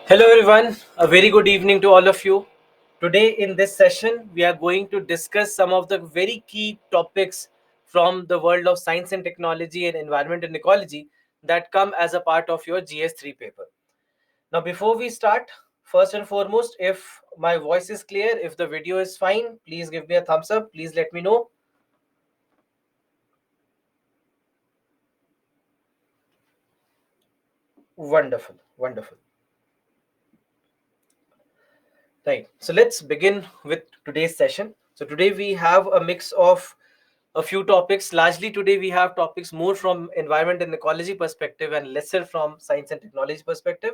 Hello, everyone. A very good evening to all of you. Today, in this session, we are going to discuss some of the very key topics from the world of science and technology and environment and ecology that come as a part of your GS3 paper. Now, before we start, first and foremost, if my voice is clear, if the video is fine, please give me a thumbs up. Please let me know. Wonderful, wonderful. Right. So let's begin with today's session. So today we have a mix of a few topics. Largely today we have topics more from environment and ecology perspective and lesser from science and technology perspective.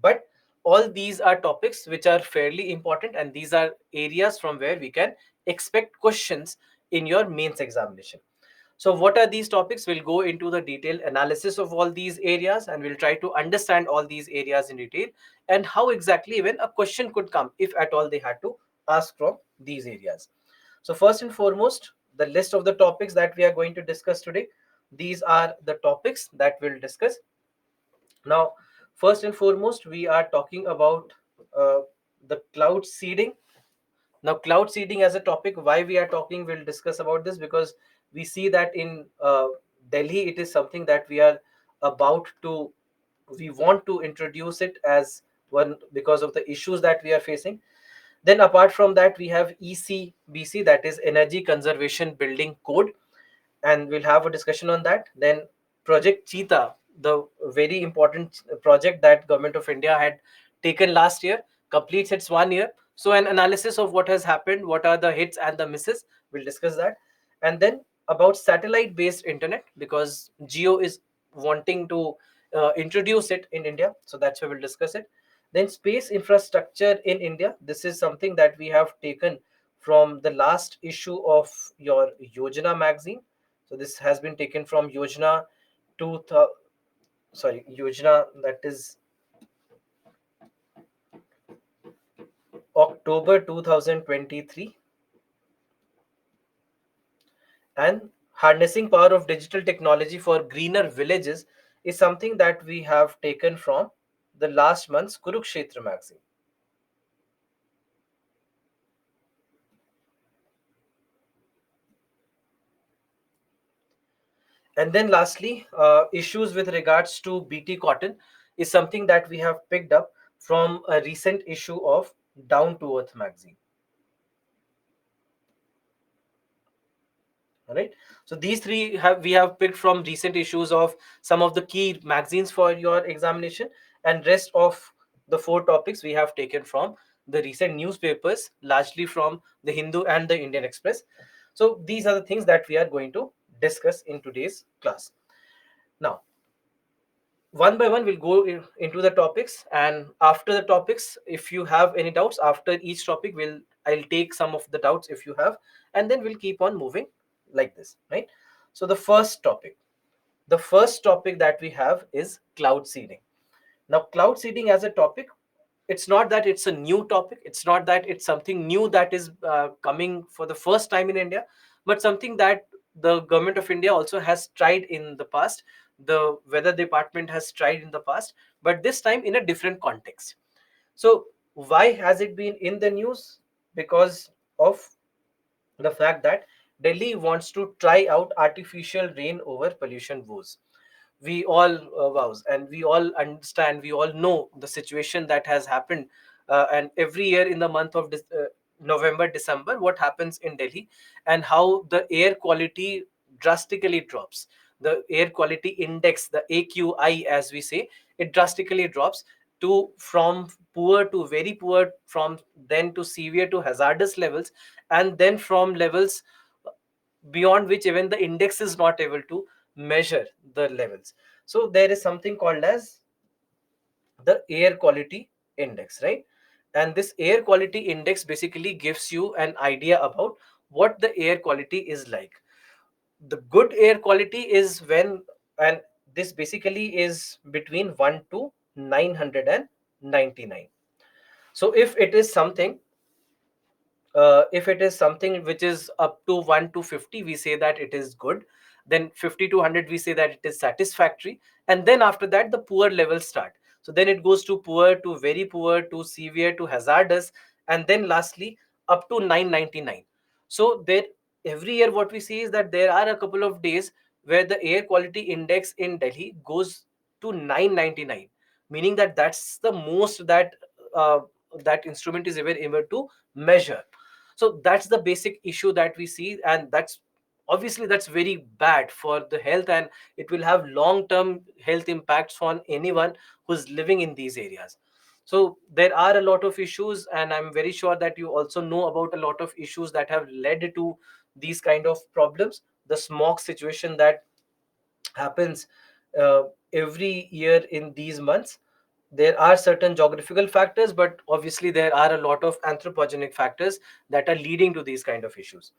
But all these are topics which are fairly important, and these are areas from where we can expect questions in your mains examination. So, what are these topics? We'll go into the detailed analysis of all these areas and we'll try to understand all these areas in detail and how exactly even a question could come if at all they had to ask from these areas. So, first and foremost, the list of the topics that we are going to discuss today. These are the topics that we'll discuss. Now, first and foremost, we are talking about uh, the cloud seeding. Now, cloud seeding as a topic, why we are talking, we'll discuss about this because we see that in Delhi, it is something that we are about to, we want to introduce it as one because of the issues that we are facing. Then, apart from that, we have ECBC, that is Energy Conservation Building Code, and we'll have a discussion on that. Then Project Cheetah, the very important project that Government of India had taken last year, completes its 1 year. So an analysis of what has happened, what are the hits and the misses, we'll discuss that. And then about satellite based internet, because Geo is wanting to introduce it in India, so that's why we'll discuss it. Then space infrastructure in India, this is something that we have taken from the last issue of your Yojana magazine. So this has been taken from Yojana to Yojana, that is October 2023. And harnessing power of digital technology for greener villages is something that we have taken from the last month's Kurukshetra magazine. And then lastly, issues with regards to BT cotton is something that we have picked up from a recent issue of Down to Earth magazine. All right. So these three have we have picked from recent issues of some of the key magazines for your examination, and rest of the four topics we have taken from the recent newspapers, largely from the Hindu and the Indian Express. So these are the things that we are going to discuss in today's class. Now, one by one we'll go into the topics, and after the topics, if you have any doubts after each topic, I'll take some of the doubts if you have, and then we'll keep on moving like this, right? So the first topic that we have is cloud seeding. Now, cloud seeding as a topic, it's not that it's a new topic, it's not that it's something new that is coming for the first time in India, but something that the Government of India also has tried in the past. The weather department has tried in the past, but this time in a different context. So why has it been in the news? Because of the fact that Delhi wants to try out artificial rain over pollution woes. We all vows, and we all understand, we all know the situation that has happened, and every year in the month of November, December, what happens in Delhi, and how the air quality drastically drops. The air quality index, the AQI as we say, it drastically drops to from poor to very poor, from then to severe to hazardous levels, and then from levels beyond which even the index is not able to measure the levels. So there is something called as the air quality index, right? And this air quality index basically gives you an idea about what the air quality is like. The good air quality is when, and this basically is between 1 to 999. So if it is something which is up to 1 to 50, we say that it is good. Then 50 to 100, we say that it is satisfactory. And then after that, the poor levels start. So then it goes to poor, to very poor, to severe, to hazardous, and then lastly up to 999. So there, every year what we see is that there are a couple of days where the air quality index in Delhi goes to 999, meaning that that's the most that that instrument is ever able to measure. So that's the basic issue that we see, and that's obviously that's very bad for the health, and it will have long term health impacts on anyone who's living in these areas. So there are a lot of issues, and I'm very sure that you also know about a lot of issues that have led to these kind of problems. The smog situation that happens uh, every year in these months. There are certain geographical factors, but obviously there are a lot of anthropogenic factors that are leading to these kind of issues.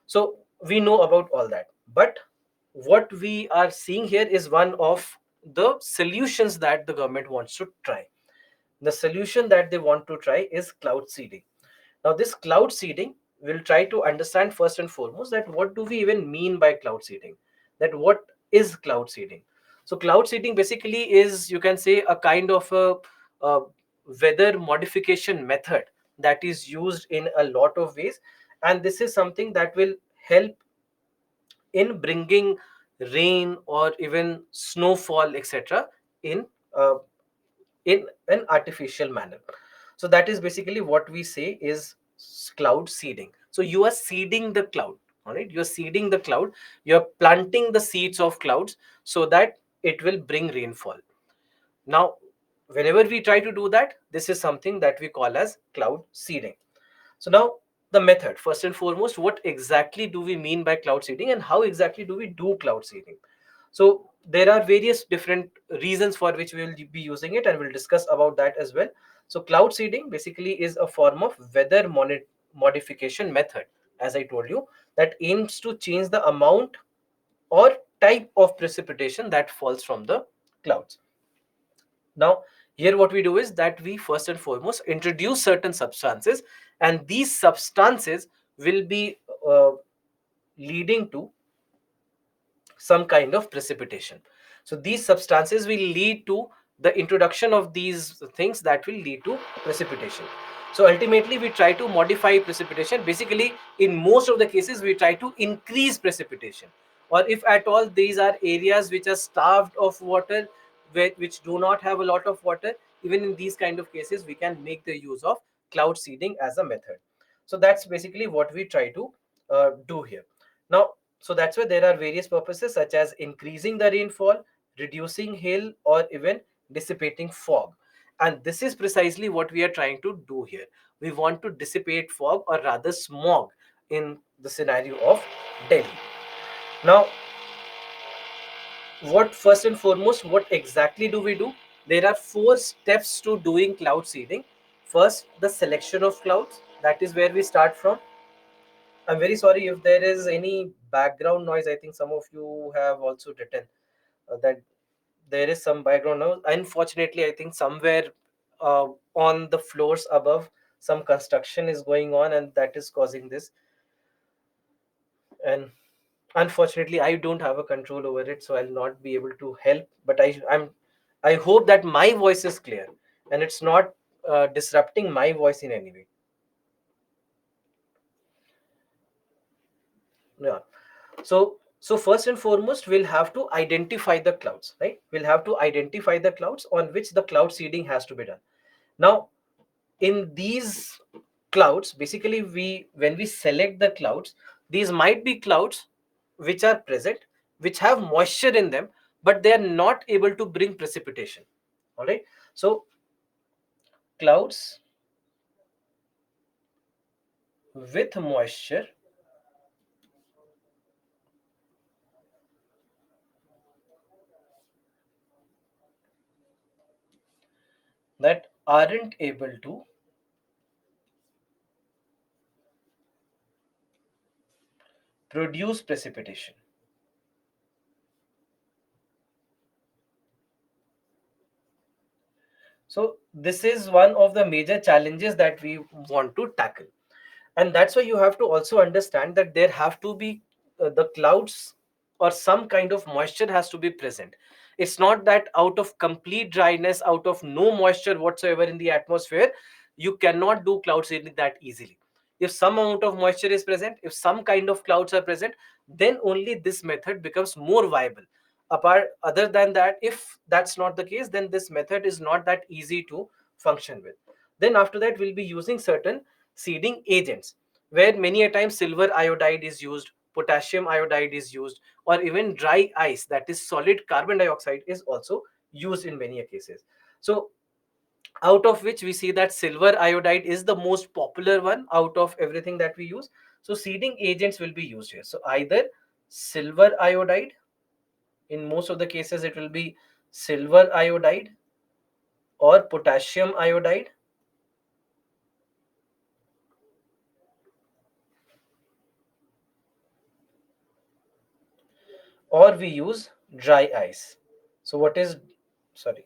So we know about all that, but what we are seeing here is one of the solutions that the government wants to try. The solution that they want to try is cloud seeding. Now this cloud seeding will try to understand first and foremost that what do we even mean by cloud seeding, that what is cloud seeding. So cloud seeding basically is, you can say, a kind of a weather modification method that is used in a lot of ways, and this is something that will help in bringing rain or even snowfall etc in uh, in an artificial manner. So that is basically what we say is cloud seeding. So you are seeding the cloud, all right? You're seeding the cloud, you're planting the seeds of clouds so that it will bring rainfall. Now whenever we try to do that, this is something that we call as cloud seeding. So now the method, first and foremost, what exactly do we mean by cloud seeding and how exactly do we do cloud seeding? So there are various different reasons for which we will be using it, and we'll discuss about that as well. So cloud seeding basically is a form of weather modification method, as I told you, that aims to change the amount or type of precipitation that falls from the clouds. Now, here what we do is that we first and foremost introduce certain substances, and these substances will be leading to some kind of precipitation. So these substances will lead to the introduction of these things that will lead to precipitation. So ultimately we try to modify precipitation. Basically in most of the cases we try to increase precipitation, or if at all these are areas which are starved of water, which do not have a lot of water, even in these kind of cases we can make the use of cloud seeding as a method. So that's basically what we try to do here. Now, so that's why there are various purposes such as increasing the rainfall, reducing hail, or even dissipating fog. And this is precisely what we are trying to do here. We want to dissipate fog, or rather smog, in the scenario of Delhi. Now, what first and foremost, what exactly do we do? There are four steps to doing cloud seeding. First, the selection of clouds. That is where we start from. I'm very sorry if there is any background noise. I think some of you have also written that there is some background noise. Unfortunately, I think somewhere on the floors above, some construction is going on, and that is causing this. And unfortunately, I don't have a control over it, so I'll not be able to help. But I hope that my voice is clear and it's not disrupting my voice in any way. Yeah. So first and foremost we'll have to identify the clouds, right? We'll have to identify the clouds on which the cloud seeding has to be done. Now in these clouds, basically we when we select the clouds, these might be clouds which are present, which have moisture in them, but they are not able to bring precipitation. All right. So clouds with moisture that aren't able to produce precipitation. So this is one of the major challenges that we want to tackle. And that's why you have to also understand that there have to be the clouds. or some kind of moisture has to be present. It's not that out of complete dryness, out of no moisture whatsoever in the atmosphere, you cannot do cloud seeding that easily. If some amount of moisture is present, if some kind of clouds are present, then only this method becomes more viable. Apart other than that, if that's not the case, then this method is not that easy to function with. Then after that, we'll be using certain seeding agents, where many a time silver iodide is used, potassium iodide is used, or even dry ice, that is solid carbon dioxide, is also used in many cases. So out of which we see that silver iodide is the most popular one out of everything that we use. So seeding agents will be used here. So either silver iodide, in most of the cases it will be silver iodide, or potassium iodide, or we use dry ice. So what is, sorry,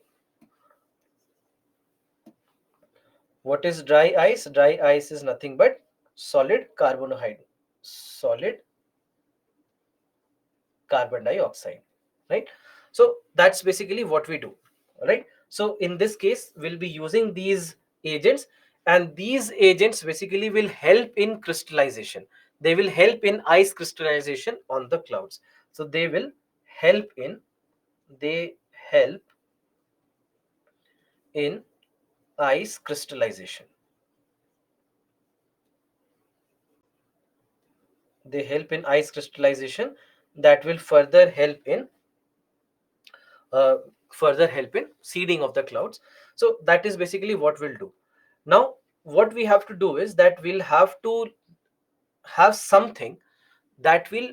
what is dry ice? Dry ice is nothing but solid carbohydrate, solid carbon dioxide, right? So that's basically what we do, right? So in this case, we'll be using these agents, and these agents basically will help in crystallization. They will help in ice crystallization on the clouds. So help in they help in ice crystallization. They help in ice crystallization, that will uh, further help in seeding of the clouds. So that is basically what we'll do. Now what we have to do is that we'll have to have something that will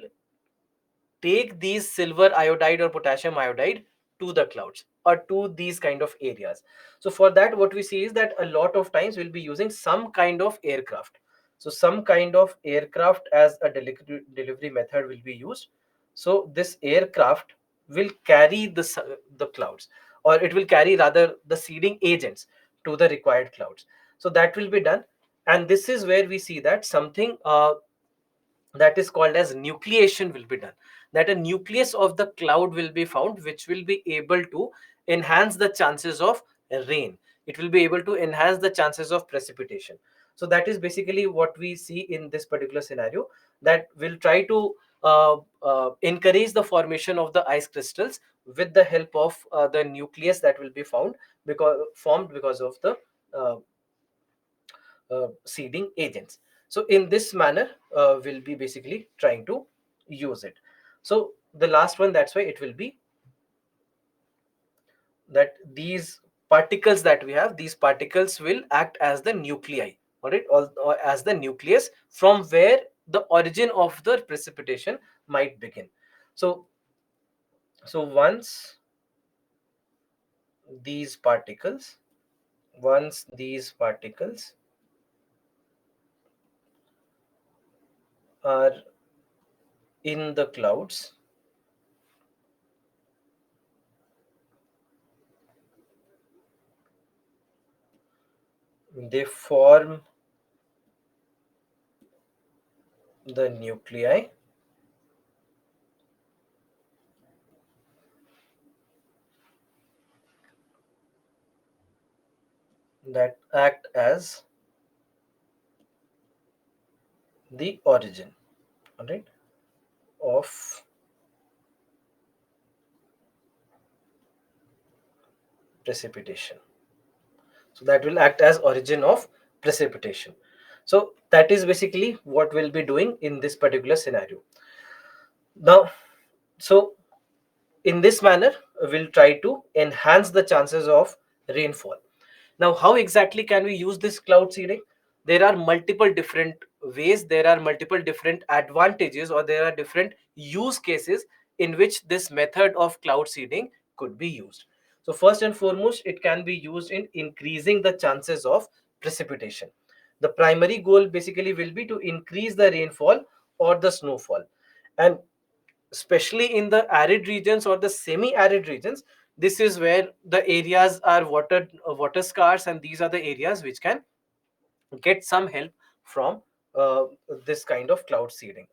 take these silver iodide or potassium iodide to the clouds or to these kind of areas. So for that, what we see is that a lot of times we'll be using some kind of aircraft. So some kind of aircraft as a delivery method will be used. So this aircraft will carry the clouds, or it will carry rather the seeding agents to the required clouds. So that will be done, and this is where we see that something that is called as nucleation will be done, that a nucleus of the cloud will be found, which will be able to enhance the chances of rain. It will be able to enhance the chances of precipitation. So that is basically what we see in this particular scenario, that will try to encourage the formation of the ice crystals with the help of the nucleus that will be formed because of the uh, seeding agents. So in this manner, we'll be basically trying to use it. So the last one, that's why it will be that these particles that we have, these particles will act as the nuclei, all right, or as the nucleus from where the origin of the precipitation might begin. So once these particles, once these particles are in the clouds, they form the nuclei that act as the origin, all right, of precipitation. So that will act as origin of precipitation. So that is basically what we'll be doing in this particular scenario. Now, so in this manner, we'll try to enhance the chances of rainfall. Now, how exactly can we use this cloud seeding? There are multiple different ways, there are multiple different advantages, or there are different use cases in which this method of cloud seeding could be used. So first and foremost, it can be used in increasing the chances of precipitation. The primary goal basically will be to increase the rainfall or the snowfall. And especially in the arid regions or the semi-arid regions, this is where the areas are water scarce, and these are the areas which can get some help from uh, this kind of cloud seeding.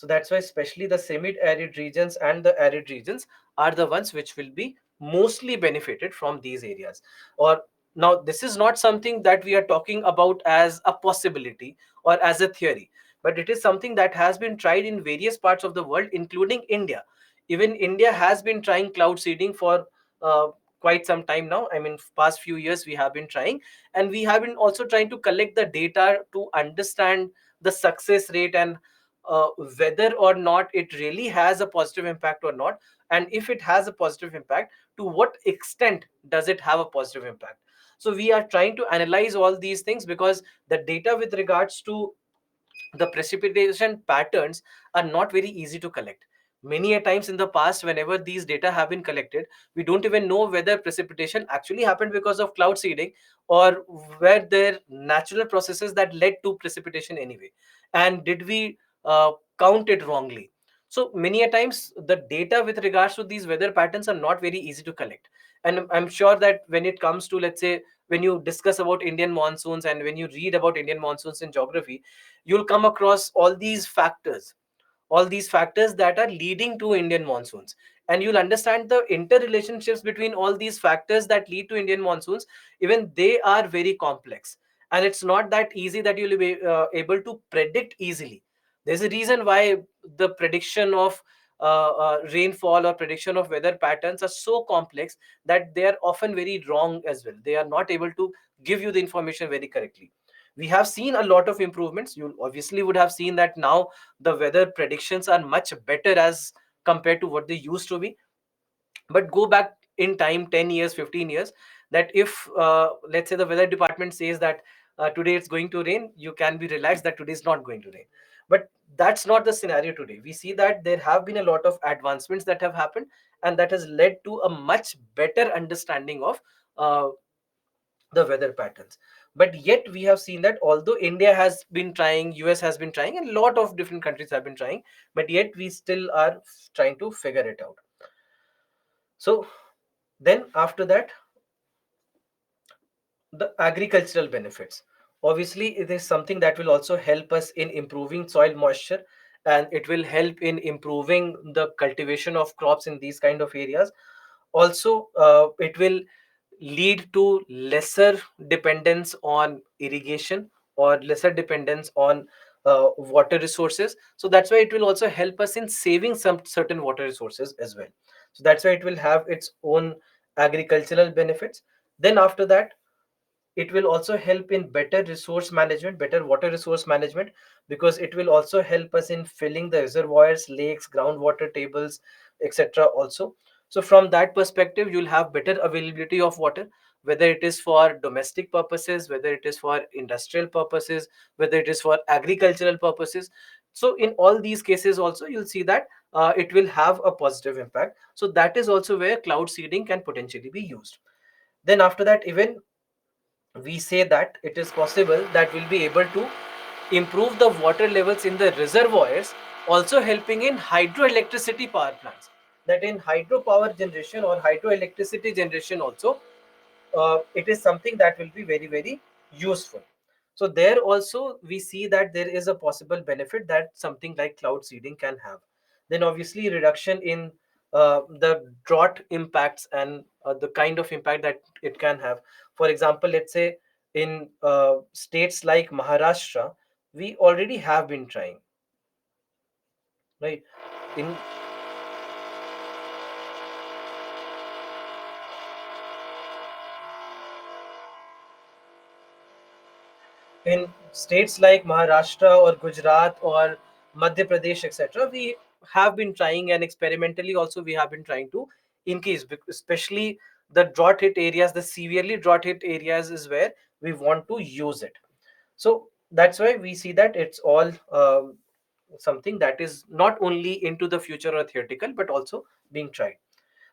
So that's why especially the semi-arid regions and the arid regions are the ones which will be mostly benefited from these areas. Or now this is not something that we are talking about as a possibility or as a theory, but it is something that has been tried in various parts of the world, including India. Even India has been trying cloud seeding for uh, quite some time now. I mean, past few years we have been trying, and we have been also trying to collect the data to understand the success rate, and whether or not it really has a positive impact or not. And if it has a positive impact, to what extent does it have a positive impact? So we are trying to analyze all these things, because the data with regards to the precipitation patterns are not very easy to collect. Many a times in the past, whenever these data have been collected, we don't even know whether precipitation actually happened because of cloud seeding, or were there natural processes that led to precipitation anyway, and did we count it wrongly. So many a times the data with regards to these weather patterns are not very easy to collect. And I'm sure that when it comes to, let's say, when you discuss about Indian monsoons and when you read about Indian monsoons in geography, you'll come across all these factors that are leading to Indian monsoons. And you'll understand the interrelationships between all these factors that lead to Indian monsoons. Even they are very complex. And it's not that easy that you'll be able to predict easily. There's a reason why the prediction of rainfall or prediction of weather patterns are so complex, that they are often very wrong as well. They are not able to give you the information very correctly. We have seen a lot of improvements. You obviously would have seen that now the weather predictions are much better as compared to what they used to be. But go back in time 10 years, 15 years, that if let's say the weather department says that today it's going to rain, you can be relaxed that today is not going to rain. But that's not the scenario today. We see that there have been a lot of advancements that have happened, and that has led to a much better understanding of uh, the weather patterns. But yet we have seen that although India has been trying, US has been trying, and a lot of different countries have been trying, but yet we still are trying to figure it out. So then after that, the agricultural benefits. Obviously, it is something that will also help us in improving soil moisture, and it will help in improving the cultivation of crops in these kind of areas. Also, it will lead to lesser dependence on irrigation, or lesser dependence on water resources. So that's why it will also help us in saving some certain water resources as well. So that's why it will have its own agricultural benefits. Then after that, it will also help in better resource management, better water resource management, because it will also help us in filling the reservoirs, lakes, groundwater tables, etc. also. So from that perspective, you'll have better availability of water, whether it is for domestic purposes, whether it is for industrial purposes, whether it is for agricultural purposes. So in all these cases also, you'll see that it will have a positive impact. So that is also where cloud seeding can potentially be used. Then after that, even we say that it is possible that we'll be able to improve the water levels in the reservoirs, also helping in hydroelectricity power plants. That in hydropower generation or hydroelectricity generation also, it is something that will be very, very useful. So there also we see that there is a possible benefit that something like cloud seeding can have. Then obviously reduction in the drought impacts, and the kind of impact that it can have. For example, let's say in states like Maharashtra, we already have been trying, right? In in states like Maharashtra or Gujarat or Madhya Pradesh, etc., we have been trying, and experimentally also we have been trying to increase, especially the drought hit areas, the severely drought hit areas is where we want to use it. So that's why we see that it's all something that is not only into the future or theoretical, but also being tried.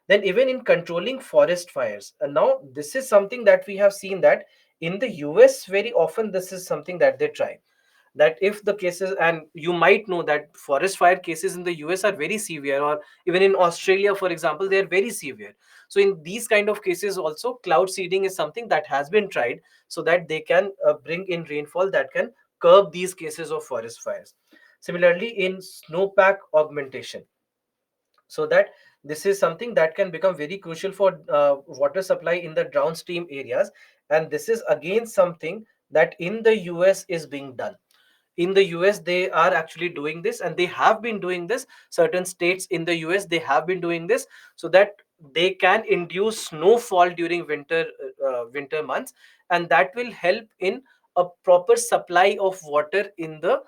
Then even in controlling forest fires, and now this is something that we have seen that in the US very often this is something that they try. That if the cases, and you might know that forest fire cases in the US are very severe, or even in Australia for example, they are very severe. So in these kind of cases also, cloud seeding is something that has been tried, so that they can bring in rainfall that can curb these cases of forest fires. Similarly, in snowpack augmentation, so that this is something that can become very crucial for water supply in the downstream areas. And this is again something that in the US is being done. In the US they are actually doing this, and they have been doing this. Certain states in the US, they have been doing this, so that they can induce snowfall during winter months, and that will help in a proper supply of water in the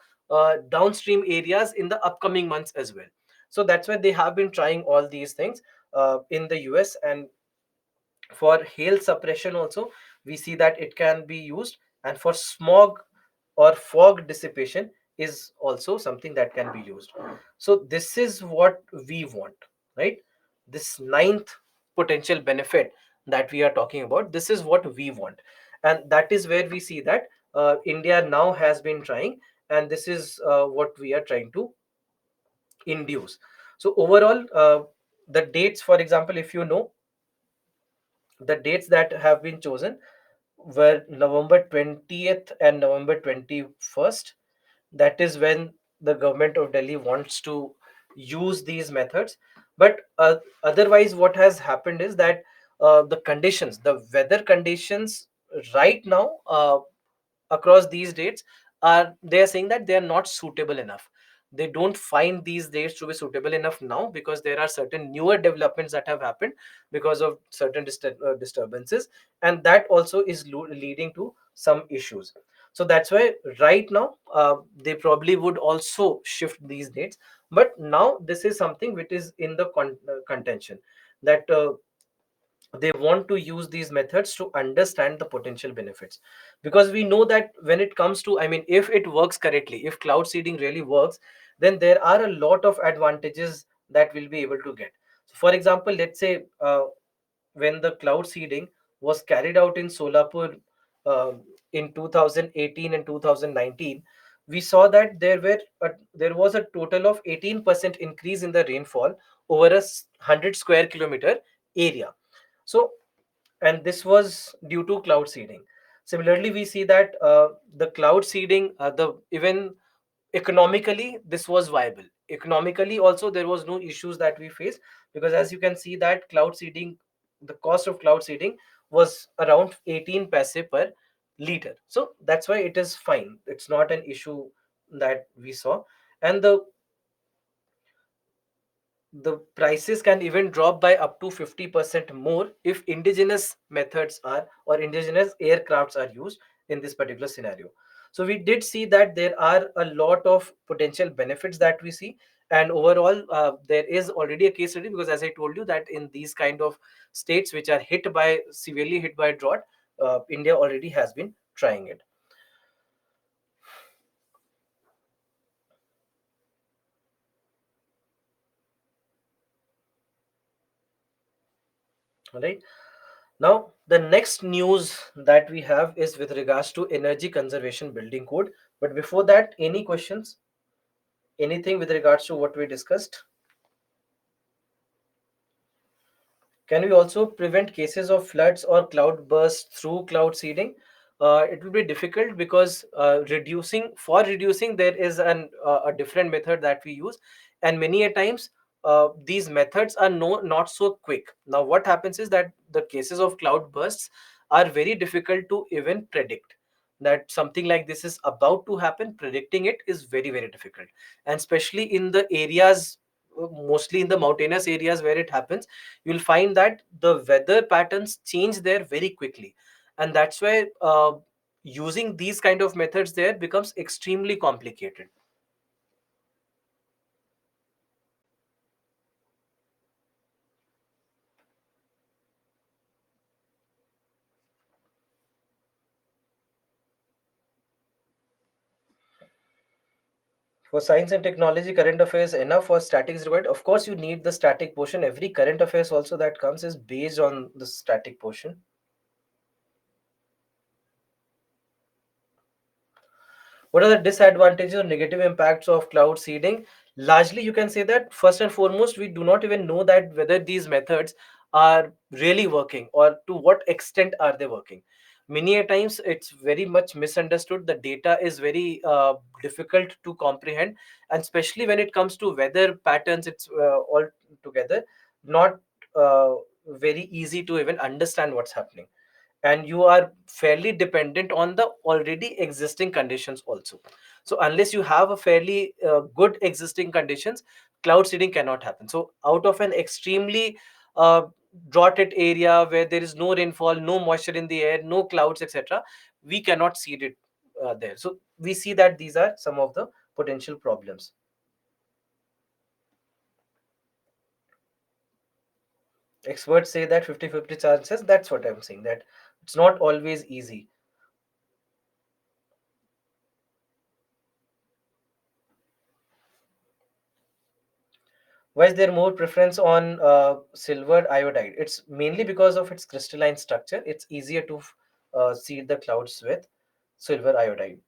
downstream areas in the upcoming months as well. So that's why they have been trying all these things in the US. And for hail suppression also, we see that it can be used, and for smog or fog dissipation is also something that can be used. So this is what we want, right? This ninth potential benefit that we are talking about, this is what we want. And that is where we see that India now has been trying, and this is what we are trying to induce. So overall, the dates, for example, if you know, the dates that have been chosen were November 20th and November 21st. That is when the government of Delhi wants to use these methods. But otherwise, what has happened is that the weather conditions right now across these dates are, they are saying that they are not suitable enough. They don't find these dates to be suitable enough now, because there are certain newer developments that have happened because of certain disturbances, and that also is leading to some issues. So that's why right now they probably would also shift these dates. But now this is something which is in the contention, that they want to use these methods to understand the potential benefits. Because we know that when it comes to, I mean, if it works correctly, if cloud seeding really works, then there are a lot of advantages that we'll be able to get. So for example, let's say when the cloud seeding was carried out in Solapur in 2018 and 2019, we saw that there was a total of 18% increase in the rainfall over a 100 square kilometer area. So, and this was due to cloud seeding. Similarly, we see that the cloud seeding, the even economically, this was viable. Economically, also there was no issues that we faced, because as you can see that cloud seeding, the cost of cloud seeding was around 18 paise per liter. So that's why it is fine. It's not an issue that we saw. And the prices can even drop by up to 50% more if indigenous methods are, or indigenous aircrafts are used in this particular scenario. So we did see that there are a lot of potential benefits that we see. And overall, there is already a case study, because as I told you that in these kind of states which are hit by severely hit by drought, India already has been trying it. All right. Now, the next news that we have is with regards to energy conservation building code. But before that, any questions? Anything with regards to what we discussed? Can we also prevent cases of floods or cloud bursts through cloud seeding? It will be difficult, because reducing there is a different method that we use, and many a times these methods are not so quick. Now, what happens is that the cases of cloud bursts are very difficult to even predict. That something like this is about to happen, predicting it is very very difficult, and especially in the areas, mostly in the mountainous areas where it happens, you'll find that the weather patterns change there very quickly. And that's why using these kind of methods there becomes extremely complicated. For science and technology, current affairs enough, or static is required? Of course, you need the static portion. Every current affairs also that comes is based on the static portion. What are the disadvantages or negative impacts of cloud seeding? Largely, you can say that first and foremost, we do not even know that whether these methods are really working, or to what extent are they working. many a times it's very much misunderstood. The data is very difficult to comprehend, and especially when it comes to weather patterns, it's all together not uh, very easy to even understand what's happening, and you are fairly dependent on the already existing conditions also. So unless you have a fairly good existing conditions, cloud seeding cannot happen. So out of an extremely uh, droughted area where there is no rainfall, no moisture in the air, no clouds, etc., we cannot seed it there. So we see that these are some of the potential problems. Experts say that 50-50 chances. That's what I'm saying, that it's not always easy. Why is there more preference on silver iodide? It's mainly because of its crystalline structure. It's easier to seed the clouds with silver iodide.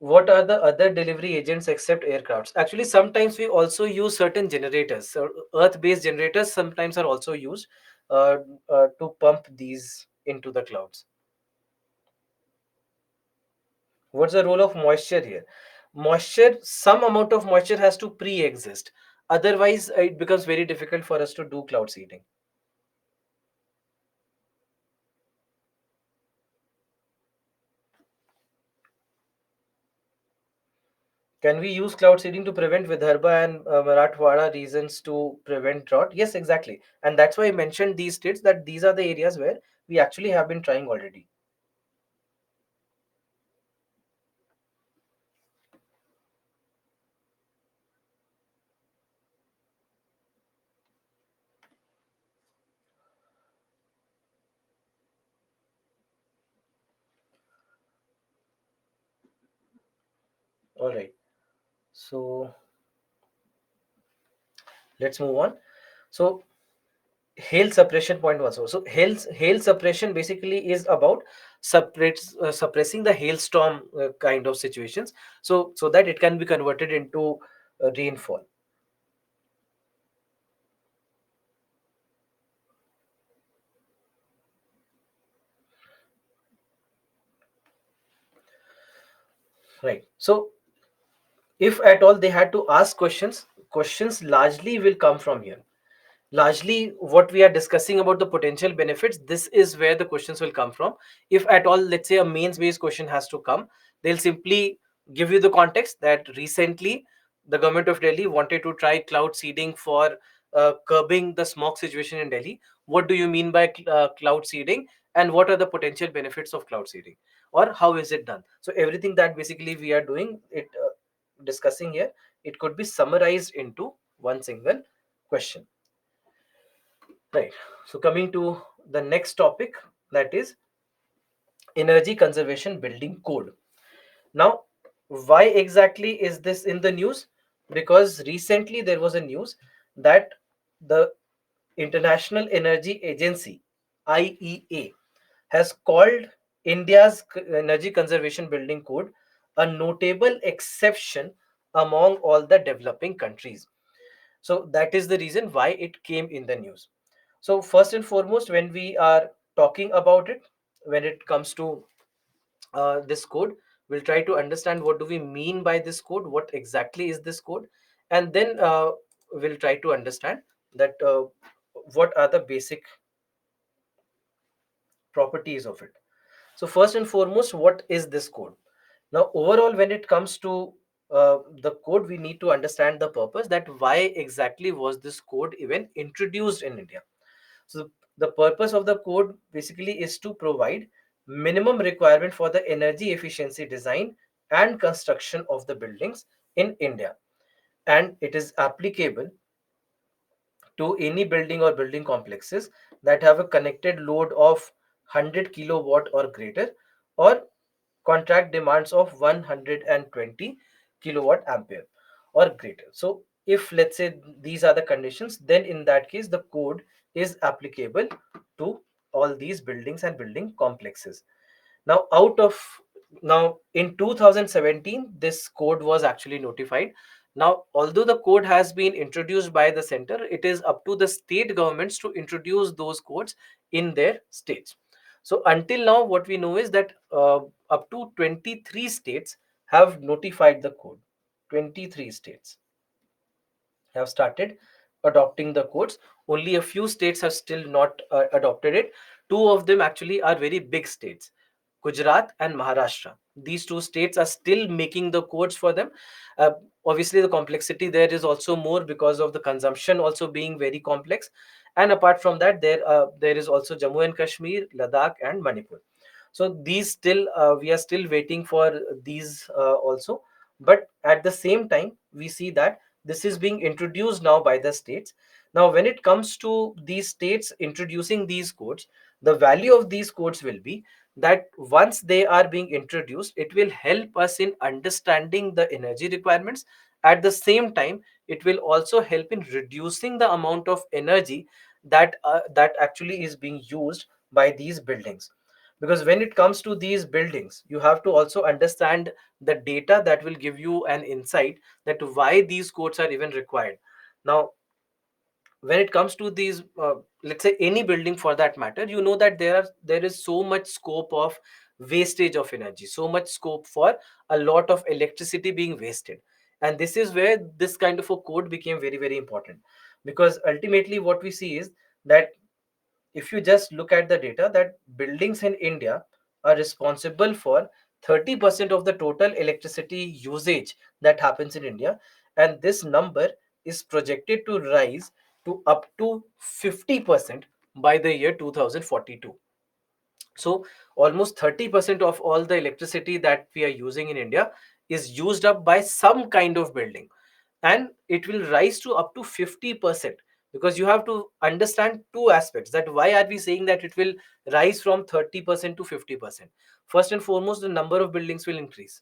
What are the other delivery agents except aircrafts? Actually, sometimes we also use certain generators. So earth-based generators sometimes are also used uh, to pump these into the clouds. What's the role of moisture here? Moisture, some amount of moisture has to pre-exist. Otherwise, it becomes very difficult for us to do cloud seeding. Can we use cloud seeding to prevent Vidarbha and Marathwada regions to prevent drought? Yes, exactly. And that's why I mentioned these states, that these are the areas where we actually have been trying already. All right. So let's move on. So hail suppression point also. So hail suppression basically is about suppressing the hailstorm kind of situations, so that it can be converted into rainfall. Right. So if at all they had to ask questions, questions largely will come from here. Largely what we are discussing about the potential benefits, this is where the questions will come from. If at all, let's say a mains based question has to come, they'll simply give you the context that recently the government of Delhi wanted to try cloud seeding for curbing the smog situation in Delhi. What do you mean by cloud seeding, and what are the potential benefits of cloud seeding, or how is it done? So everything that basically we are doing it discussing here, it could be summarized into one single question. Right. So coming to the next topic, that is energy conservation building code. Now, why exactly is this in the news? Because recently there was a news that the International Energy Agency, IEA, has called India's energy conservation building code a notable exception among all the developing countries. So that is the reason why it came in the news. So first and foremost, when we are talking about it, when it comes to this code, we'll try to understand what do we mean by this code, what exactly is this code, and then we'll try to understand that what are the basic properties of it. So first and foremost, what is this code? Now, overall, when it comes to the code, we need to understand the purpose, that why exactly was this code even introduced in India. So the purpose of the code basically is to provide minimum requirement for the energy efficiency design and construction of the buildings in India. And it is applicable to any building or building complexes that have a connected load of 100 kilowatt or greater, or contract demands of 120 kilowatt ampere or greater. So if let's say these are the conditions, then in that case the code is applicable to all these buildings and building complexes. Now, out of now in 2017, this code was actually notified. Now, although the code has been introduced by the center, it is up to the state governments to introduce those codes in their states. So until now, what we know is that up to 23 states have notified the code. 23 states have started adopting the codes. Only a few states have still not adopted it. Two of them actually are very big states, Gujarat and Maharashtra. These two states are still making the codes for them. Uh, Obviously, the complexity there is also more because of the consumption also being very complex. And apart from that, there is also Jammu and Kashmir, Ladakh, and Manipur. So these still we are still waiting for these also. But at the same time, we see that this is being introduced now by the states. Now, when it comes to these states introducing these codes, the value of these codes will be that once they are being introduced, it will help us in understanding the energy requirements. At the same time, it will also help in reducing the amount of energy that actually is being used by these buildings. Because when it comes to these buildings, you have to also understand the data that will give you an insight that why these codes are even required. Now, when it comes to these let's say any building for that matter, you know that there is so much scope of wastage of energy, so much scope for a lot of electricity being wasted. And this is where this kind of a code became very, very important. Because ultimately what we see is that if you just look at the data, that buildings in India are responsible for 30% of the total electricity usage that happens in India. And this number is projected to rise to up to 50% by the year 2042. So almost 30% of all the electricity that we are using in India is used up by some kind of building. And it will rise to up to 50%. Because you have to understand two aspects, that why are we saying that it will rise from 30% to 50%. First and foremost, the number of buildings will increase.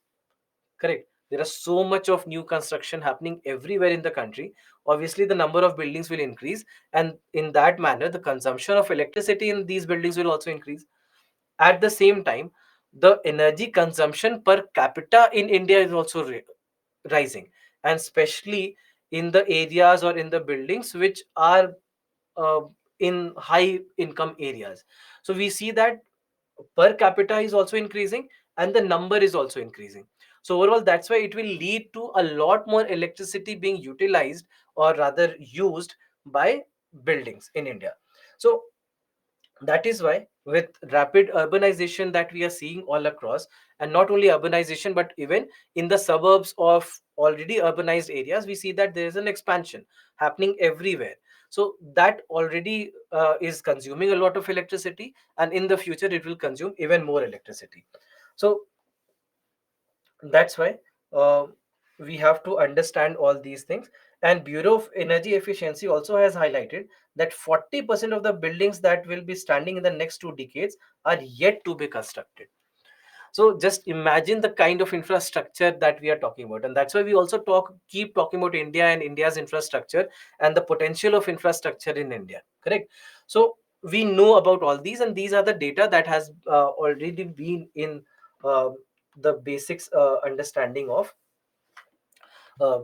Correct. There are so much of new construction happening everywhere in the country. Obviously, the number of buildings will increase, and in that manner, the consumption of electricity in these buildings will also increase. At the same time, the energy consumption per capita in India is also rising, and especially in the areas or in the buildings which are uh, in high income areas. So we see that per capita is also increasing and the number is also increasing. So overall, that's why it will lead to a lot more electricity being utilized, or rather used, by buildings in India. So that is why, with rapid urbanization that we are seeing all across, and not only urbanization but even in the suburbs of already urbanized areas, we see that there is an expansion happening everywhere. So that already is consuming a lot of electricity, and in the future it will consume even more electricity. So that's why uh, we have to understand all these things. And Bureau of Energy Efficiency also has highlighted that 40% of the buildings that will be standing in the next 2 decades are yet to be constructed. So just imagine the kind of infrastructure that we are talking about. And that's why we also keep talking about India and India's infrastructure and the potential of infrastructure in India. Correct. So we know about all these, and these are the data that has already been in uh, the basics understanding of uh,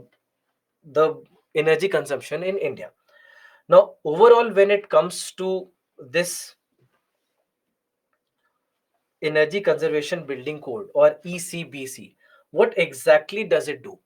the energy consumption in India. Now, overall, when it comes to this Energy Conservation Building Code, or ECBC, what exactly does it do?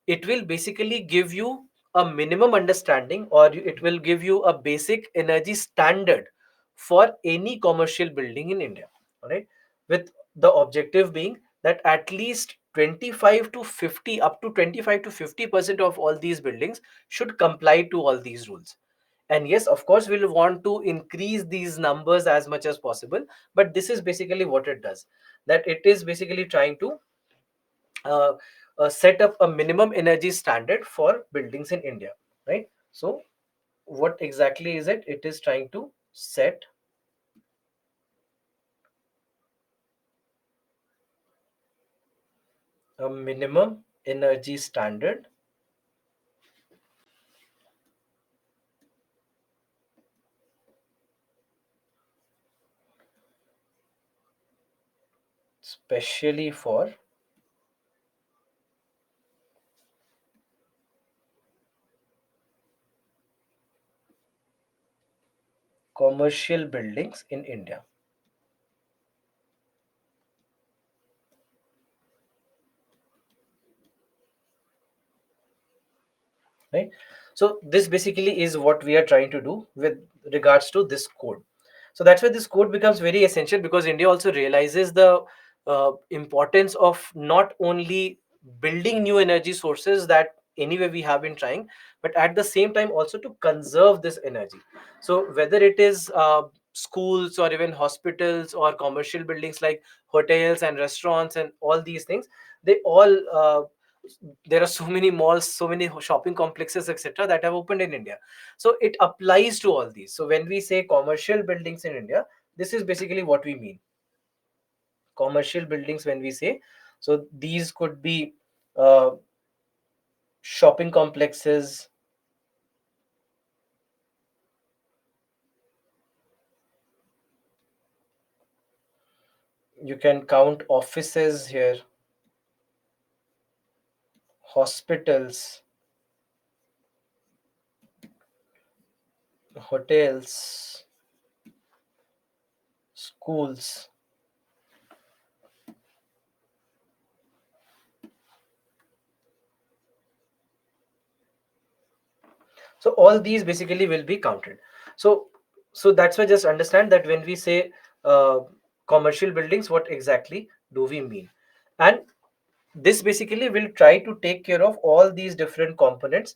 It will basically give you a minimum understanding, or it will give you a basic energy standard for any commercial building in India. All right. With the objective being that at least 25 to 50, up to 25 to 50% of all these buildings should comply to all these rules. And yes, of course, we'll want to increase these numbers as much as possible, but this is basically what it does, that it is basically trying to uh, set up a minimum energy standard for buildings in India, right? So what exactly is it? It is trying to set a minimum energy standard especially for commercial buildings in India. Right, so this basically is what we are trying to do with regards to this code. So that's why this code becomes very essential, because India also realizes the importance of not only building new energy sources that anyway we have been trying, but at the same time also to conserve this energy. So whether it is schools or even hospitals or commercial buildings like hotels and restaurants and all these things, they all there are so many malls, so many shopping complexes, etc., that have opened in India. So it applies to all these. So when we say commercial buildings in India, this is basically what we mean. Commercial buildings, when we say, so these could be uh, shopping complexes, you can count offices here, hospitals, hotels, schools. So all these basically will be counted. So so that's why just understand that when we say uh, commercial buildings, what exactly do we mean. And this basically will try to take care of all these different components,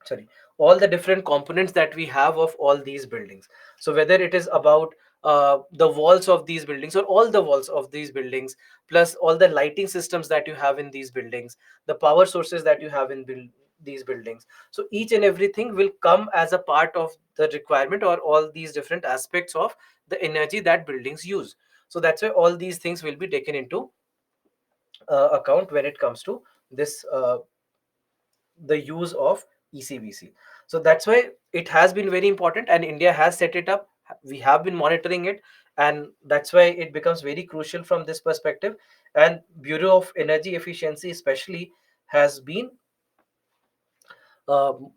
sorry, all the different components that we have of all these buildings. So whether it is about the walls of these buildings or all the walls of these buildings, plus all the lighting systems that you have in these buildings, the power sources that you have in these buildings, so each and everything will come as a part of the requirement or all these different aspects of the energy that buildings use. So that's why all these things will be taken into account when it comes to this the use of ECBC. So that's why it has been very important, and India has set it up. We have been monitoring it, and that's why it becomes very crucial from this perspective. And Bureau of Energy Efficiency, especially, has been um,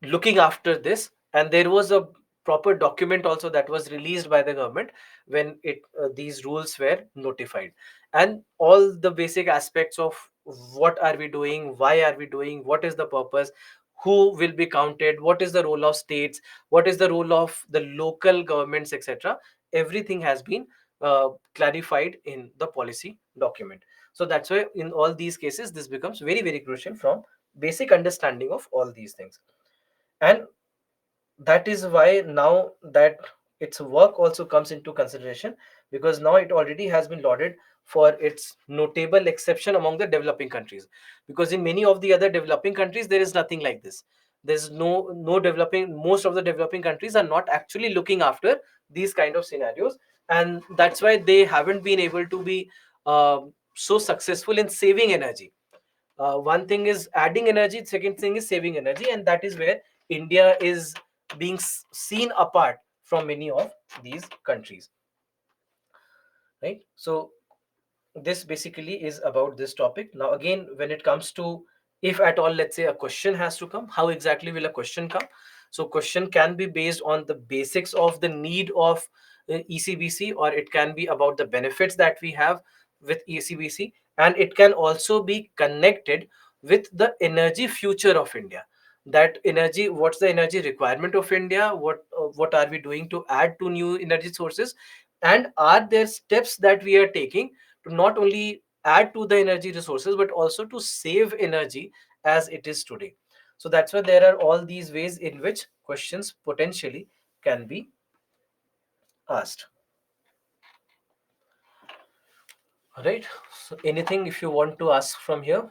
looking after this. And there was a proper document also that was released by the government when it these rules were notified, and all the basic aspects of what are we doing, why are we doing, what is the purpose, who will be counted, what is the role of states, what is the role of the local governments, etc., everything has been clarified in the policy document. So that's why in all these cases this becomes very very crucial from basic understanding of all these things. And that is why now that its work also comes into consideration, because now it already has been lauded for its notable exception among the developing countries. Because in many of the other developing countries there is nothing like this. There's no developing, most of the developing countries are not actually looking after these kind of scenarios, and that's why they haven't been able to be so successful in saving energy. One thing is adding energy, second thing is saving energy, and that is where India is being seen apart from many of these countries, right? So this basically is about this topic. Now again, when it comes to, if at all, let's say a question has to come, how exactly will a question come? So question can be based on the basics of the need of ECBC, or it can be about the benefits that we have with ECBC, and it can also be connected with the energy future of India. That energy, what's the energy requirement of India, what are we doing to add to new energy sources, and are there steps that we are taking to not only add to the energy resources but also to save energy as it is today. So that's why there are all these ways in which questions potentially can be asked. All right, so anything if you want to ask from here.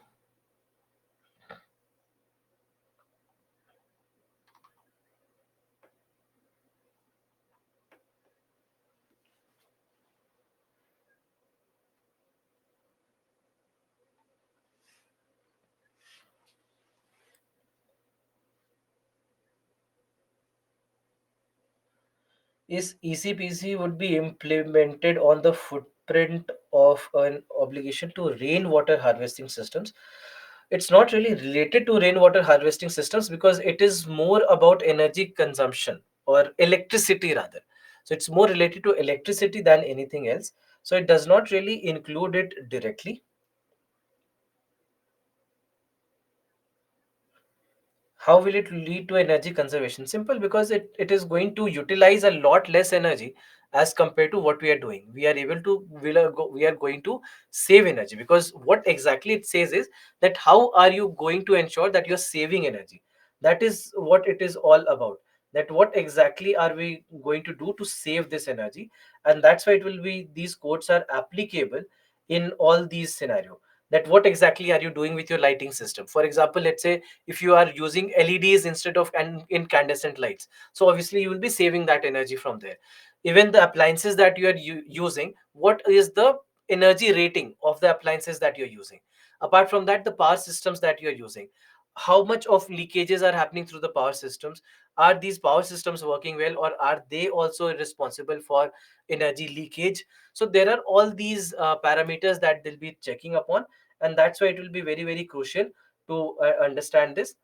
Is ECPC would be implemented on the blueprint of an obligation to rainwater harvesting systems. It's not really related to rainwater harvesting systems because it is more about energy consumption or electricity rather. So it's more related to electricity than anything else. So it does not really include it directly. How will it lead to energy conservation? Simple, because it is going to utilize a lot less energy as compared to what we are doing. We are able to we are going to save energy, because what exactly it says is that how are you going to ensure that you're saving energy. That is what it is all about, that what exactly are we going to do to save this energy. And that's why it will be, these codes are applicable in all these scenario. That what exactly are you doing with your lighting system. For example, let's say if you are using LEDs instead of incandescent lights, so obviously you will be saving that energy from there. Even the appliances that you are using, what is the energy rating of the appliances that you're using. Apart from that, the power systems that you're using, how much of leakages are happening through the power systems. Are these power systems working well, or are they also responsible for energy leakage? So there are all these parameters that they'll be checking upon, and that's why it will be very very crucial to understand this.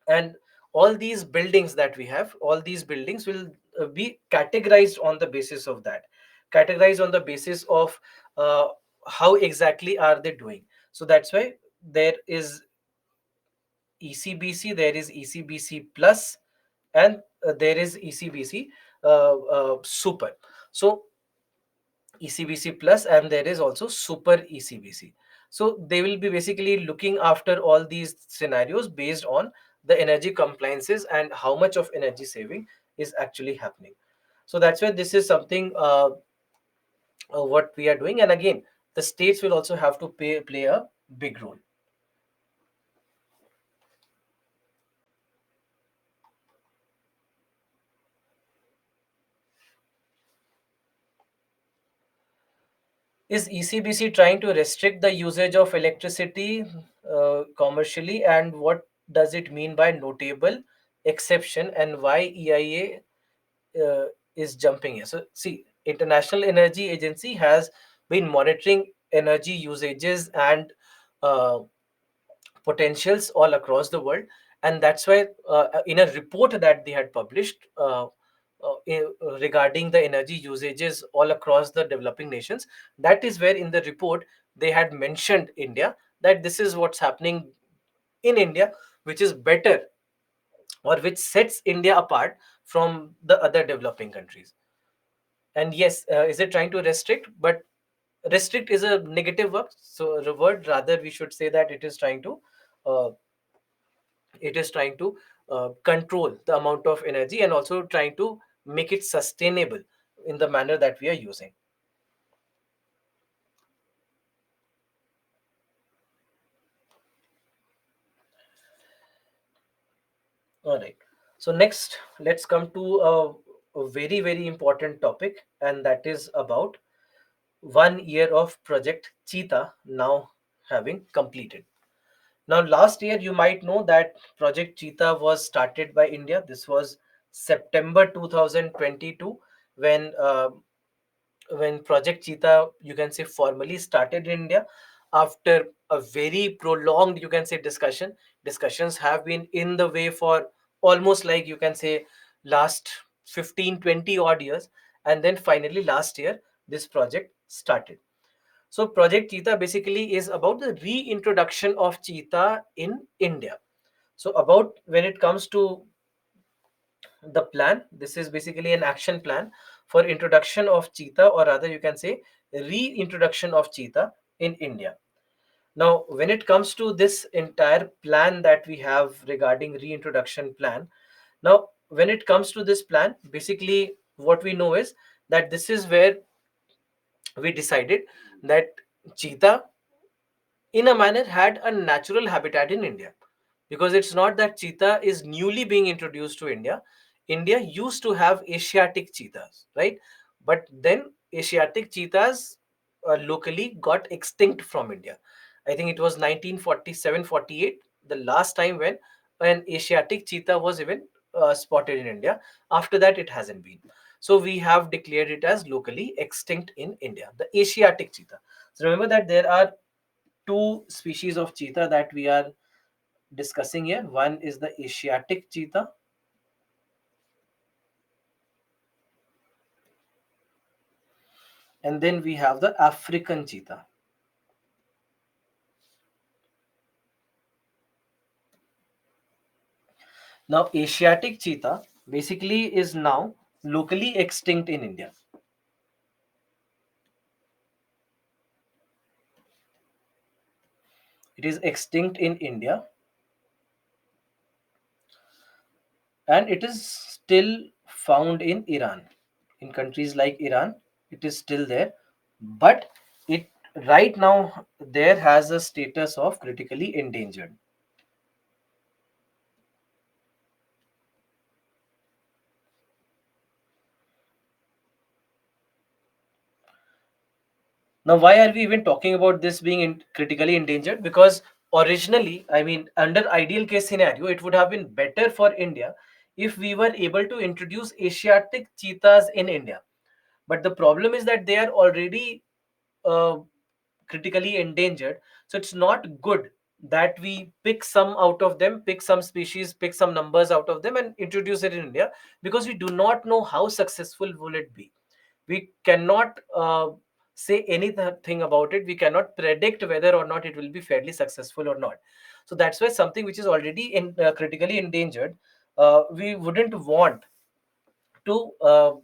And all these buildings that we have, all these buildings will be categorized on the basis of that, categorized on the basis of uh, how exactly are they doing. So that's why there is ECBC, there is ECBC plus, and there is ECBC super. So ECBC plus, and there is also super ECBC. So they will be basically looking after all these scenarios based on the energy compliances and how much of energy saving is actually happening. So that's why this is something what we are doing. And again, the states will also have to play a big role. Is ECBC trying to restrict the usage of electricity commercially? And what does it mean by notable exception, and why EIA is jumping here? So, see, International Energy Agency has been monitoring energy usages and uh, potentials all across the world, and that's why in a report that they had published regarding the energy usages all across the developing nations, that is where in the report they had mentioned India, that this is what's happening in India, which is better, or which sets India apart from the other developing countries. And yes, is it trying to restrict? But restrict is a negative word, so the word rather we should say that uh, it is trying to control the amount of energy, and also trying to make it sustainable in the manner that we are using. All right, so next let's come to a very very important topic, and that is about 1 year of Project Cheetah now having completed. Now, last year, you might know that Project Cheetah was started by India. This was September 2022 when Project Cheetah, you can say, formally started in India after a very prolonged, you can say, discussion. Discussions have been in the way for almost like you can say last 15, 20 odd years. And then finally, last year, this project started. So Project Cheetah basically is about the reintroduction of cheetah in India. So about when it comes to the plan, this is basically an action plan for introduction of cheetah, or rather you can say reintroduction of cheetah in India. Now, when it comes to this entire plan that we have regarding reintroduction plan, now when it comes to this plan, basically what we know is that this is where we decided that cheetah in a manner had a natural habitat in India, because it's not that cheetah is newly being introduced to India. India used to have Asiatic cheetahs, right? But then Asiatic cheetahs locally got extinct from India. I think it was 1947-48, the last time when an Asiatic cheetah was even spotted in India. After that, it hasn't been. So we have declared it as locally extinct in India, the Asiatic cheetah. So remember that there are two species of cheetah that we are discussing here. One is the Asiatic cheetah, and then we have the African cheetah. Now, Asiatic cheetah basically is now locally extinct in India. It is extinct in India, and it is still found in Iran. In countries like Iran, it is still there, but it right now there has a status of critically endangered. Now, why are we even talking about this being critically endangered? Because originally, I mean, under ideal case scenario, it would have been better for India if we were able to introduce Asiatic cheetahs in India. But the problem is that they are already uh, critically endangered. So it's not good that we pick some out of them, pick some species, pick some numbers out of them and introduce it in India, because we do not know how successful will it be. We cannot say anything about it. We cannot predict whether or not it will be fairly successful or not. So that's why something which is already critically endangered, we wouldn't want to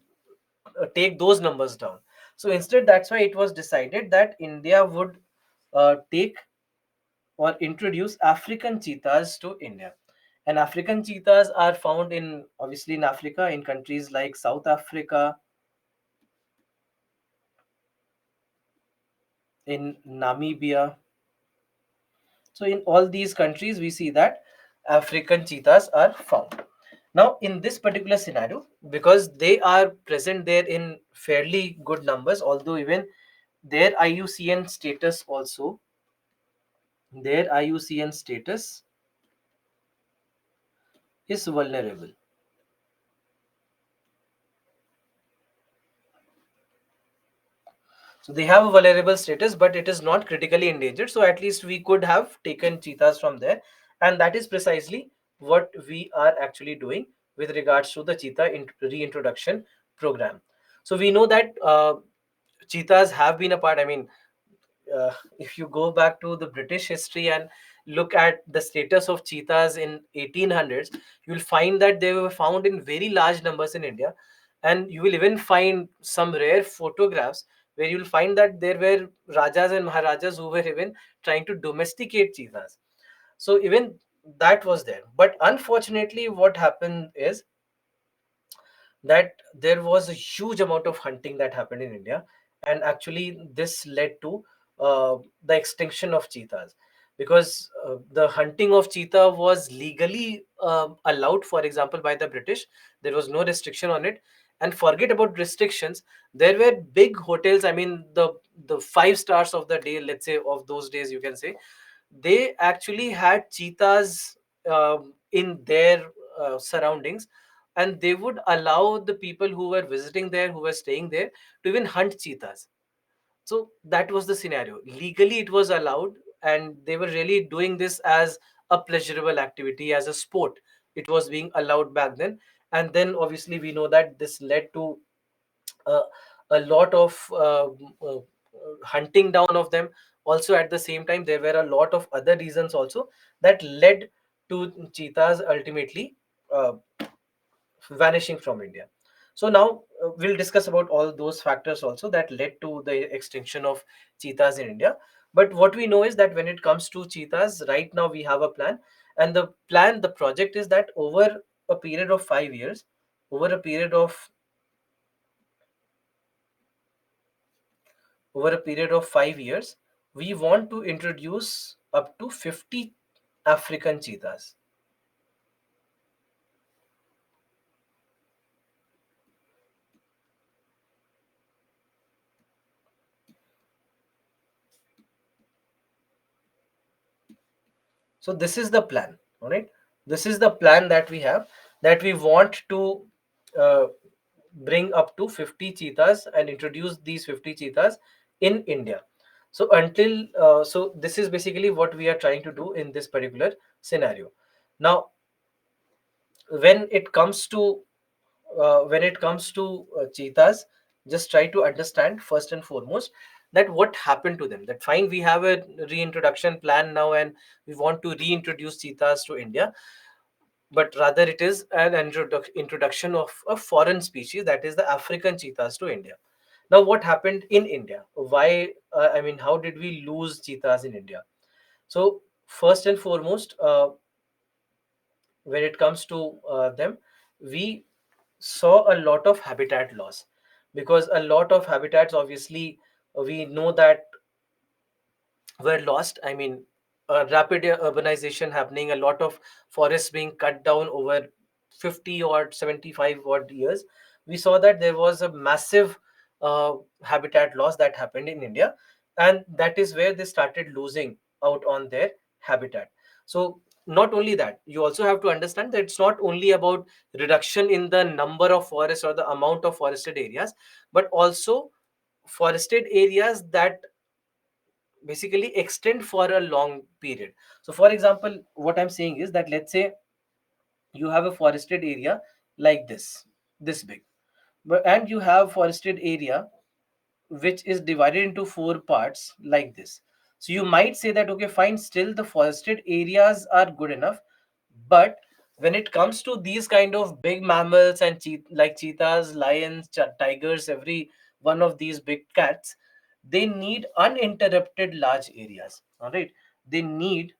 take those numbers down. So instead, that's why it was decided that India would take or introduce African cheetahs to India. And African cheetahs are found in obviously in Africa, in countries like South Africa, in Namibia. So in all these countries, we see that African cheetahs are found. Now, in this particular scenario, because they are present there in fairly good numbers, although even their IUCN status also, their IUCN status is vulnerable. So they have a vulnerable status, but it is not critically endangered. So at least we could have taken cheetahs from there, and that is precisely what we are actually doing with regards to the cheetah reintroduction program. So we know that cheetahs have been a part. I mean, if you go back to the British history and look at the status of cheetahs in 1800s, you will find that they were found in very large numbers in India, and you will even find some rare photographs where you will find that there were rajas and maharajas who were even trying to domesticate cheetahs. So even that was there, but unfortunately, what happened is that there was a huge amount of hunting that happened in India, and actually this led to the extinction of cheetahs, because the hunting of cheetah was legally allowed, for example, by the British. There was no restriction on it, and forget about restrictions. There were big hotels. I mean, the five stars of the day, let's say, of those days, you can say, they actually had cheetahs in their surroundings, and they would allow the people who were visiting there, who were staying there, to even hunt cheetahs. So that was the scenario. Legally, it was allowed, and they were really doing this as a pleasurable activity, as a sport. It was being allowed back then. And then, obviously, we know that this led to uh, a lot of hunting down of them. Also, at the same time, there were a lot of other reasons also that led to cheetahs ultimately uh, vanishing from India. So now we'll discuss about all those factors also that led to the extinction of cheetahs in India. But what we know is that when it comes to cheetahs, right now we have a plan, and the plan, the project is that a period of 5 years, over a period of over a period of 5 years, we want to introduce up to 50 African cheetahs. So this is the plan, all right? This is the plan that we have, that we want to uh, bring up to 50 cheetahs and introduce these 50 cheetahs in India. So this is basically what we are trying to do in this particular scenario. Now, when it comes to cheetahs, just try to understand first and foremost that what happened to them. That fine, we have a reintroduction plan now, and we want to reintroduce cheetahs to India, but rather it is an introduction of a foreign species, that is the African cheetahs, to India. Now, what happened in India? Why? How did we lose cheetahs in India? So, first and foremost, when it comes to them, we saw a lot of habitat loss, because a lot of habitats, obviously, we know that were lost. Rapid urbanization happening, a lot of forests being cut down over 50 or 75 odd years. We saw that there was a massive habitat loss that happened in India, and that is where they started losing out on their habitat. So, not only that, you also have to understand that it's not only about reduction in the number of forests or the amount of forested areas, but also forested areas that basically extend for a long period. So, for example, what I'm saying is that, let's say you have a forested area like this big, and you have forested area which is divided into four parts like this. So you might say that, okay, fine, still the forested areas are good enough, but when it comes to these kind of big mammals and like cheetahs, lions, tigers, every one of these big cats, they need uninterrupted large areas. All right, they need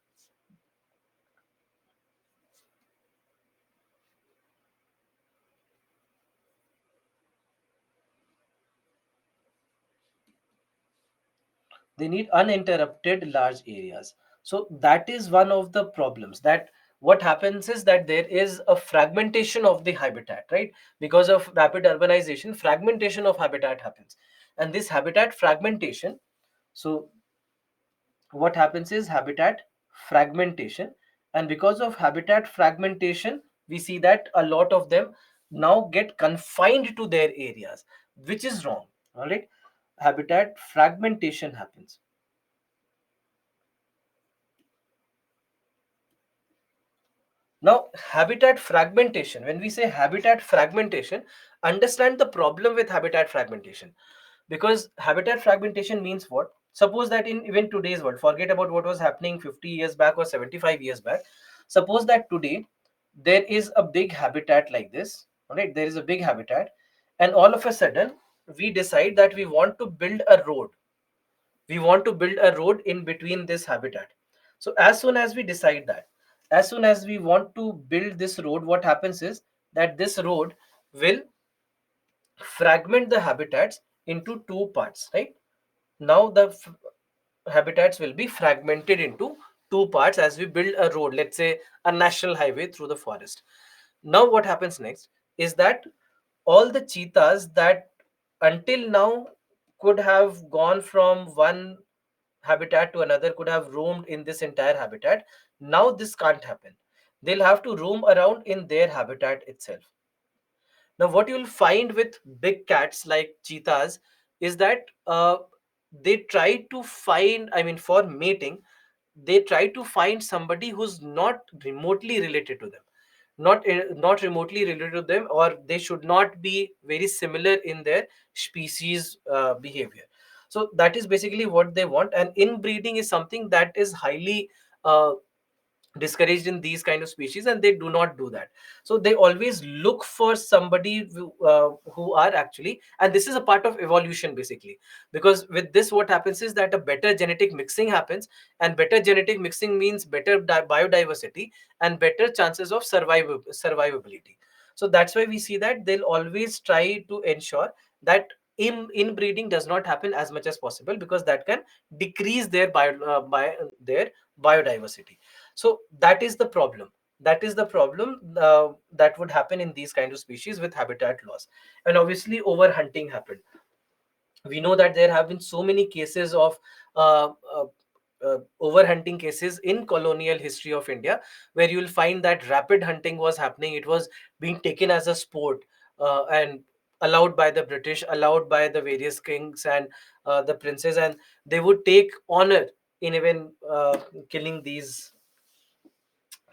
they need uninterrupted large areas. So that is one of the problems, that what happens is that there is a fragmentation of the habitat, right? Because of rapid urbanization, fragmentation of habitat happens, and this habitat fragmentation, so what happens is habitat fragmentation, and because of habitat fragmentation, we see that a lot of them now get confined to their areas, which is wrong. All right, habitat fragmentation happens. Now, habitat fragmentation, when we say habitat fragmentation, understand the problem with habitat fragmentation. Because habitat fragmentation means what? Suppose that in even today's world, forget about what was happening 50 years back or 75 years back. Suppose that today there is a big habitat like this, all right? There is a big habitat, and all of a sudden we decide that we want to build a road. We want to build a road in between this habitat. So as soon as we decide that, as soon as we want to build this road, what happens is that this road will fragment the habitats into two parts, right? Now the habitats will be fragmented into two parts as we build a road, let's say a national highway through the forest. Now what happens next is that all the cheetahs that until now could have gone from one habitat to another, could have roamed in this entire habitat, now this can't happen. They'll have to roam around in their habitat itself. Now, what you'll find with big cats like cheetahs is that they try to find, for mating, they try to find somebody who's not remotely related to them, not remotely related to them, or they should not be very similar in their species behavior. So that is basically what they want, and inbreeding is something that is highly discouraged in these kind of species, and they do not do that. So they always look for somebody who are actually, and this is a part of evolution basically, because with this what happens is that a better genetic mixing happens, and better genetic mixing means better biodiversity and better chances of survivability. So that's why we see that they'll always try to ensure that inbreeding does not happen as much as possible, because that can decrease their biodiversity. So that is the problem. That is the problem that would happen in these kind of species with habitat loss. And obviously overhunting happened. We know that there have been so many cases of uh, uh, overhunting cases in colonial history of India, where you will find that rapid hunting was happening. It was being taken as a sport, and allowed by the British, allowed by the various kings and the princes, and they would take honor in even killing these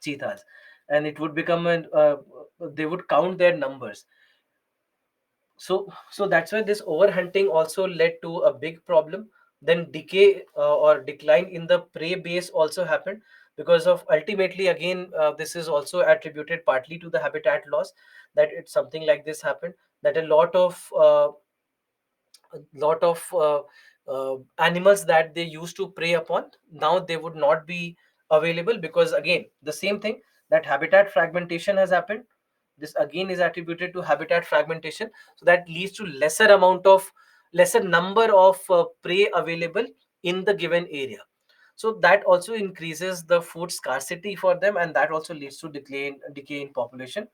cheetahs, and it would become an they would count their numbers. So that's why this overhunting also led to a big problem. Then decay or decline in the prey base also happened, because of ultimately again this is also attributed partly to the habitat loss, that it's something like this happened, that a lot of animals that they used to prey upon, now they would not be available, because again the same thing, that habitat fragmentation has happened. This again is attributed to habitat fragmentation, so that leads to lesser number of prey available in the given area. So that also increases the food scarcity for them, and that also leads to decay in population.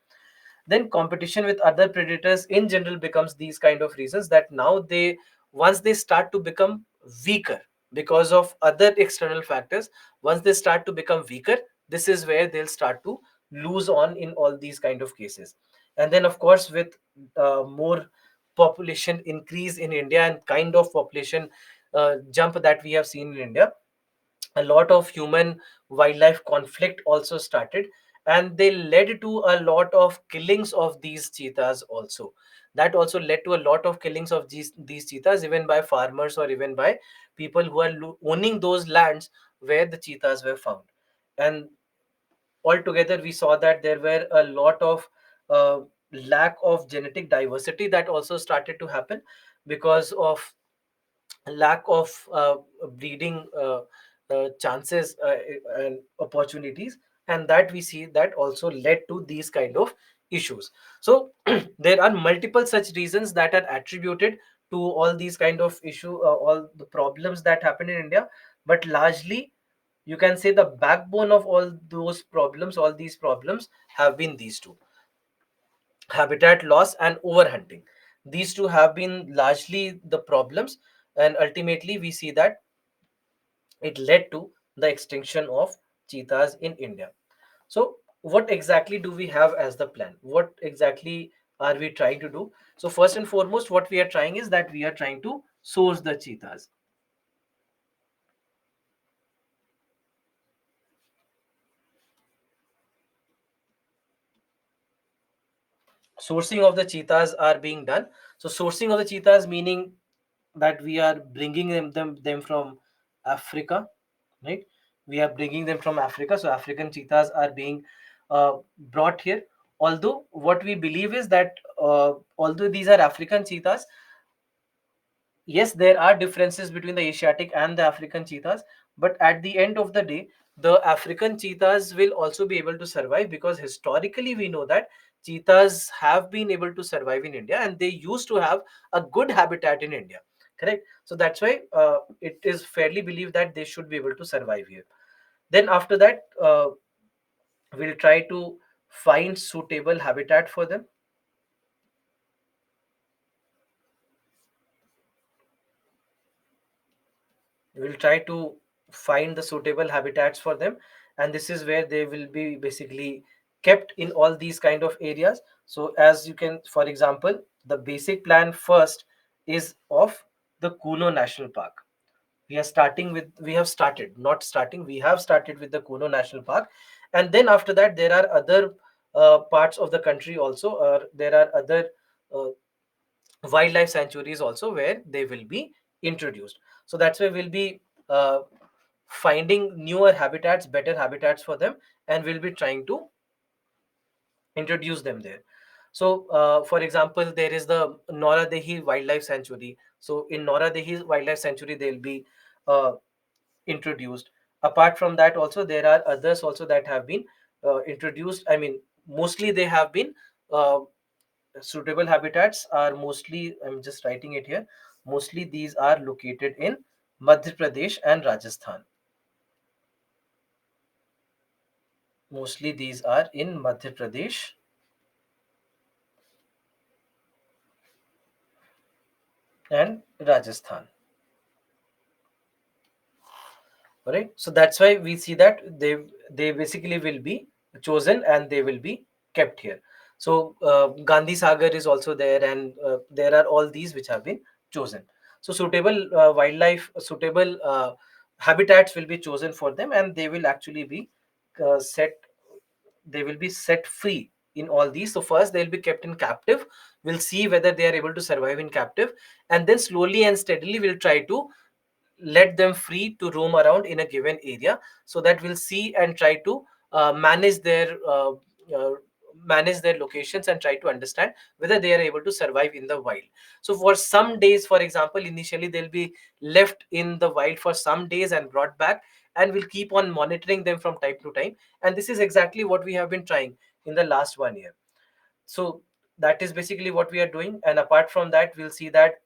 Then competition with other predators in general becomes these kind of reasons, that now they, once they start to become weaker because of other external factors, once they start to become weaker, this is where they'll start to lose on in all these kind of cases. And then of course with more population increase in India and kind of population jump that we have seen in India, a lot of human wildlife conflict also started, and they led to a lot of killings of these cheetahs also. That also led to a lot of killings of these cheetahs, even by farmers or even by people who are owning those lands where the cheetahs were found. And altogether we saw that there were a lot of lack of genetic diversity that also started to happen, because of lack of breeding chances and opportunities, and that we see that also led to these kind of issues. So there are multiple such reasons that are attributed to all these kind of issue, all the problems that happen in India. But largely you can say the backbone of all those problems, all these problems have been these two: habitat loss and overhunting. These two have been largely the problems, and ultimately we see that it led to the extinction of cheetahs in India. So, what exactly do we have as the plan? What exactly are we trying to do? So, first and foremost, what we are trying is that we are trying to source the cheetahs. Sourcing of the cheetahs are being done. So, sourcing of the cheetahs meaning that we are bringing them from Africa, right? We are bringing them from Africa. So African cheetahs are being brought here. Although what we believe is that although these are African cheetahs, yes, there are differences between the Asiatic and the African cheetahs, but at the end of the day, the African cheetahs will also be able to survive, because historically we know that cheetahs have been able to survive in India, and they used to have a good habitat in India. Correct. So that's why it is fairly believed that they should be able to survive here. Then after that, we'll try to find suitable habitat for them. We'll try to find the suitable habitats for them, and this is where they will be basically kept in all these kind of areas. So as you can, for example, the basic plan first is of the Kuno National Park. We have started, not starting, we have started with the Kuno National Park. And then after that there are other parts of the country also, or there are other uh, wildlife sanctuaries also where they will be introduced. So that's why we'll be uh, finding newer habitats, better habitats for them, and we'll be trying to introduce them there. So for example, there is the Nora Dehi Wildlife Sanctuary. So in Nora Dehi Wildlife Sanctuary they'll be uh, introduced. Apart from that also there are others also that have been introduced. I mean, mostly they have been uh, suitable habitats are mostly, I'm just writing it here, mostly these are located in Madhya Pradesh and Rajasthan. Mostly these are in Madhya Pradesh and Rajasthan. All right, so that's why we see that they basically will be chosen and they will be kept here. So Gandhi Sagar is also there, and there are all these which have been chosen. So suitable wildlife, suitable habitats will be chosen for them, and they will actually be set. They will be set free in all these. So first they'll be kept in captive. We'll see whether they are able to survive in captive, and then slowly and steadily we'll try to let them free to roam around in a given area, so that we'll see and try to uh, manage their locations and try to understand whether they are able to survive in the wild. So for some days, for example, initially they'll be left in the wild for some days and brought back, and we'll keep on monitoring them from time to time. And this is exactly what we have been trying in the last 1 year. So that is basically what we are doing. And apart from that, we'll see that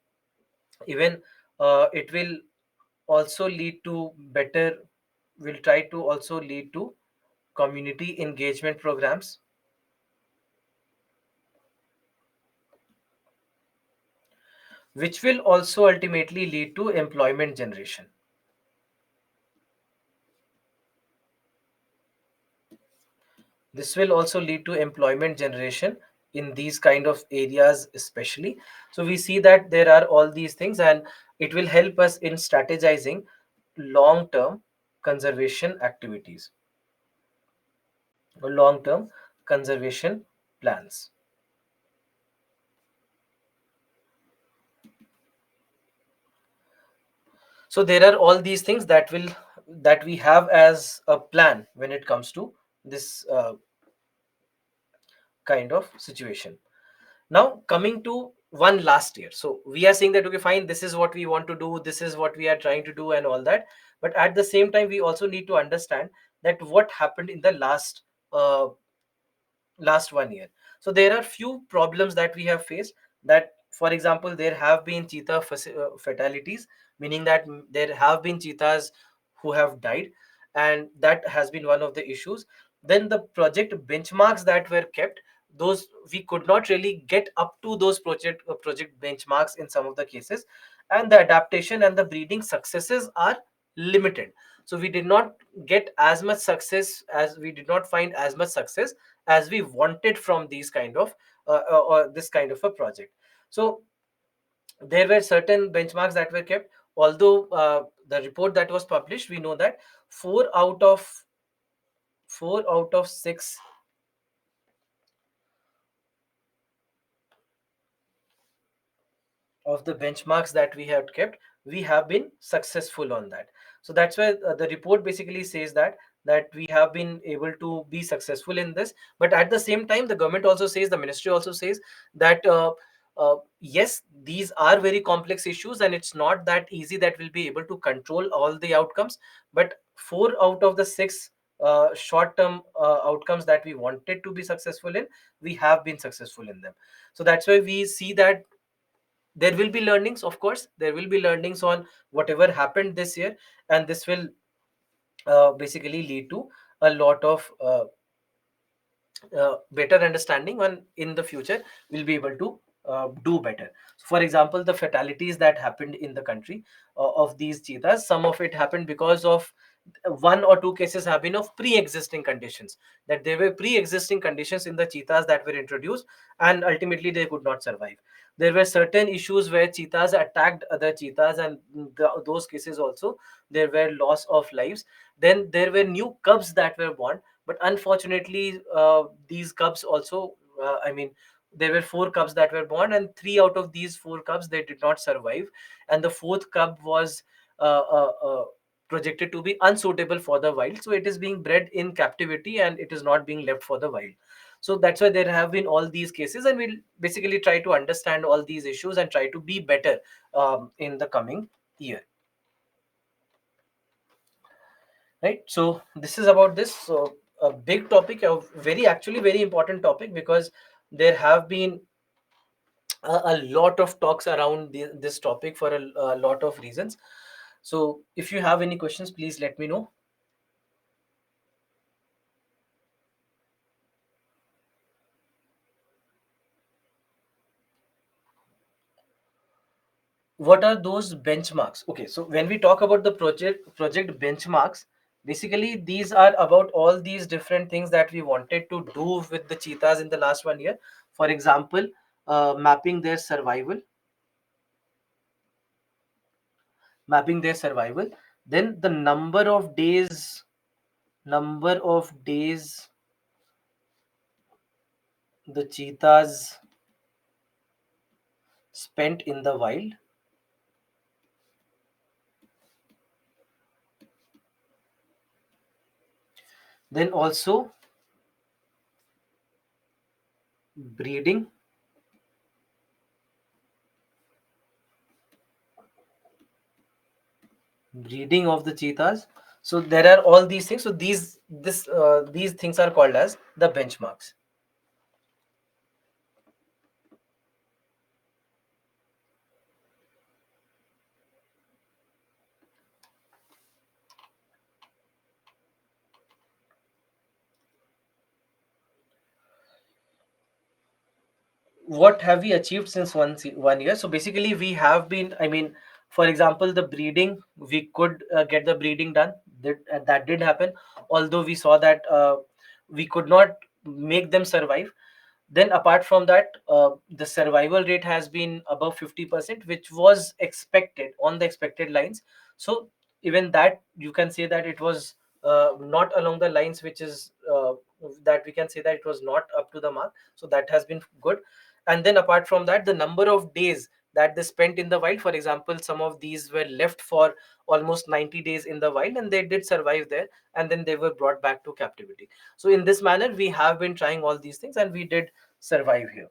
even it will also lead to better, will try to also lead to community engagement programs, which will also ultimately lead to employment generation. This will also lead to employment generation in these kind of areas especially. So we see that there are all these things, and it will help us in strategizing long term conservation activities or long term conservation plans. So there are all these things that we have as a plan when it comes to this kind of situation. Now coming to one last year, so we are saying that okay, fine, this is what we want to do, this is what we are trying to do and all that, but at the same time we also need to understand that what happened in the uh, last 1 year. So there are few problems that we have faced. That, for example, there have been cheetah fatalities, meaning that there have been cheetahs who have died, and that has been one of the issues. Then the project benchmarks that were kept, those we could not really get up to those project benchmarks in some of the cases, and the adaptation and the breeding successes are limited. So we did not get as much success, as we did not find as much success as we wanted from these kind of or this kind of a project. So there were certain benchmarks that were kept, although the report that was published, we know that 4 out of 6 of the benchmarks that we had kept, we have been successful on that. So that's where the report basically says that we have been able to be successful in this. But at the same time, the government also says, the ministry also says that yes, these are very complex issues, and it's not that easy that we'll be able to control all the outcomes. But 4 out of the 6 short-term outcomes that we wanted to be successful in, we have been successful in them. So that's why we see that there will be learnings. Of course, there will be learnings on whatever happened this year, and this will basically lead to a lot of better understanding on in the future. We'll be able to do better. So for example, the fatalities that happened in the country of these cheetahs, some of it happened because of 1 or 2 cases have been of pre-existing conditions, that there were pre-existing conditions in the cheetahs that were introduced, and ultimately they could not survive. There were certain issues where cheetahs attacked other cheetahs, and those cases also there were loss of lives. Then there were new cubs that were born, but unfortunately these cubs also I mean, there were 4 cubs that were born, and 3 out of these 4 cubs, they did not survive, and the fourth cub was uh, uh, uh, projected to be unsuitable for the wild, so it is being bred in captivity and it is not being left for the wild. So that's why there have been all these cases, and we'll basically try to understand all these issues and try to be better in the coming year. Right, so this is about this. So a big topic, a very actually very important topic, because there have been a lot of talks around this topic for a lot of reasons. So if you have any questions, please let me know. What are those benchmarks? Okay, so when we talk about the project benchmarks, Basically, these are about all these different things that we wanted to do with the cheetahs in the last 1 year. For example, mapping their survival, mapping their survival. Then the number of days the cheetahs spent in the wild. Then also breeding, breeding of the cheetahs. So there are all these things. So these things are called as the benchmarks. What have we achieved since 1 year? So basically, we have been, I mean, for example, the breeding, we could get the breeding done. That did happen, although we saw that we could not make them survive. Then apart from that, the survival rate has been above 50%, which was expected, on the expected lines. So even that, you can say that it was not along the lines which is that we can say that it was not up to the mark. So that has been good. And then apart from that, the number of days that they spent in the wild, for example, some of these were left for almost 90 days in the wild, and they did survive there, and then they were brought back to captivity. So in this manner, we have been trying all these things, and we did survive here.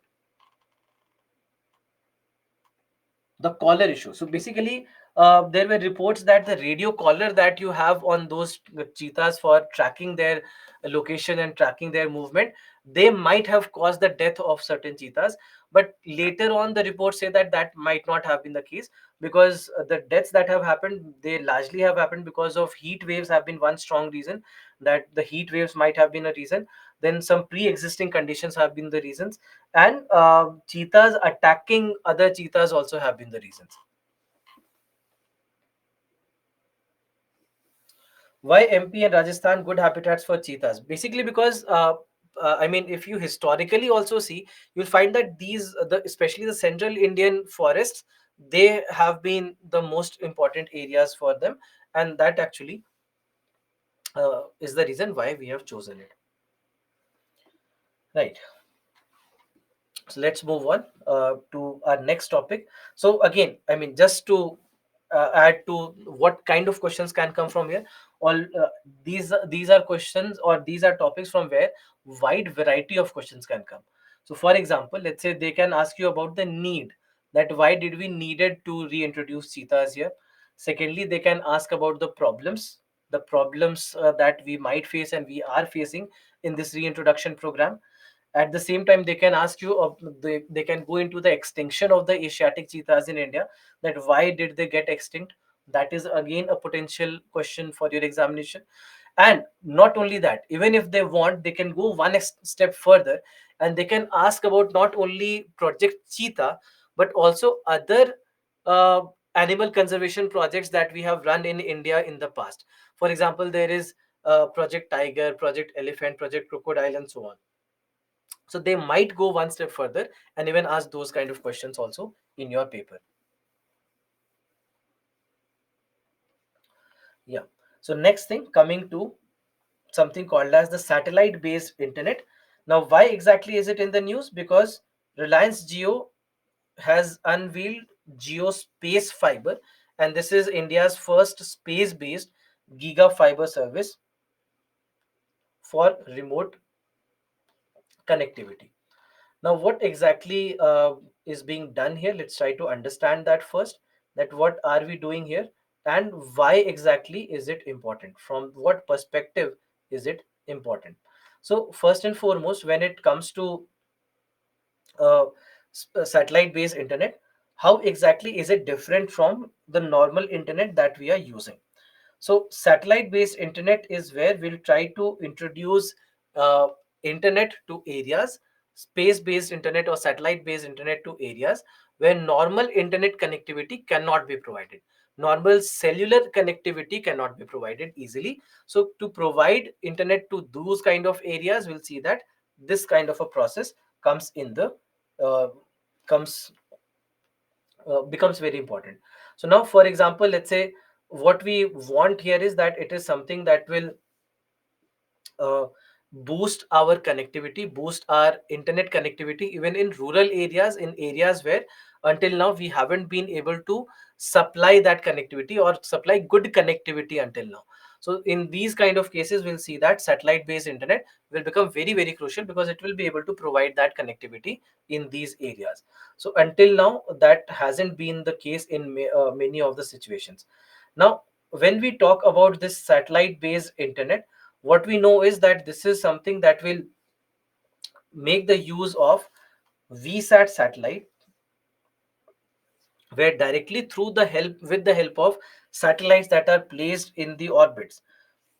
The collar issue. So basically, there were reports that the radio collar that you have on those cheetahs for tracking their location and tracking their movement, they might have caused the death of certain cheetahs. But later on, the reports say that that might not have been the case, because the deaths that have happened, they largely have happened because of heat waves have been one strong reason. That the heat waves might have been a reason. Then some pre-existing conditions have been the reasons, and cheetahs attacking other cheetahs also have been the reasons. Why MP and Rajasthan good habitats for cheetahs? Basically because I mean, if you historically also see, you'll find that especially the central Indian forests, they have been the most important areas for them, and that actually is the reason why we have chosen it. Right. So let's move on to our next topic. So again, I mean, just to add to what kind of questions can come from here, all these are questions, or these are topics from where wide variety of questions can come. So for example, let's say they can ask you about the need, that why did we needed to reintroduce cheetahs here. Secondly, they can ask about the problems that we might face and we are facing in this reintroduction program. At the same time, they can ask you, they can go into the extinction of the Asiatic cheetahs in India, that why did they get extinct. That is again a potential question for your examination. And not only that, even if they want, they can go one step further, and they can ask about not only Project Cheetah, but also other uh, animal conservation projects that we have run in India in the past. For example, there is Project Tiger, Project Elephant, Project Crocodile, and so on. So they might go one step further and even ask those kind of questions also in your paper. Yeah. So next thing, coming to something called as the satellite based internet. Now, why exactly is it in the news? Because Reliance Geo has unveiled Geo Space Fiber, and this is India's first space based giga fiber service for remote connectivity. Now, what exactly is being done here? Let's try to understand that first. That what are we doing here, and why exactly is it important? From what perspective is it important? So, first and foremost, when it comes to uh, satellite-based internet, how exactly is it different from the normal internet that we are using? So, satellite based internet is where we'll try to introduce uh, internet to areas, space based internet or satellite based internet to areas where normal internet connectivity cannot be provided. Normal cellular connectivity cannot be provided easily. So to provide internet to those kind of areas, we'll see that this kind of a process comes in the uh, comes becomes very important. So now, for example, let's say what we want here is that it is something that will uh, boost our connectivity, boost our internet connectivity, even in rural areas, in areas where until now we haven't been able to supply that connectivity or supply good connectivity until now. So in these kind of cases, we'll see that satellite based internet will become very, very crucial, because it will be able to provide that connectivity in these areas. So until now, that hasn't been the case in many of the situations. Now, when we talk about this satellite based internet, what we know is that this is something that will make the use of VSAT satellite, where directly through the help with the help of satellites that are placed in the orbits.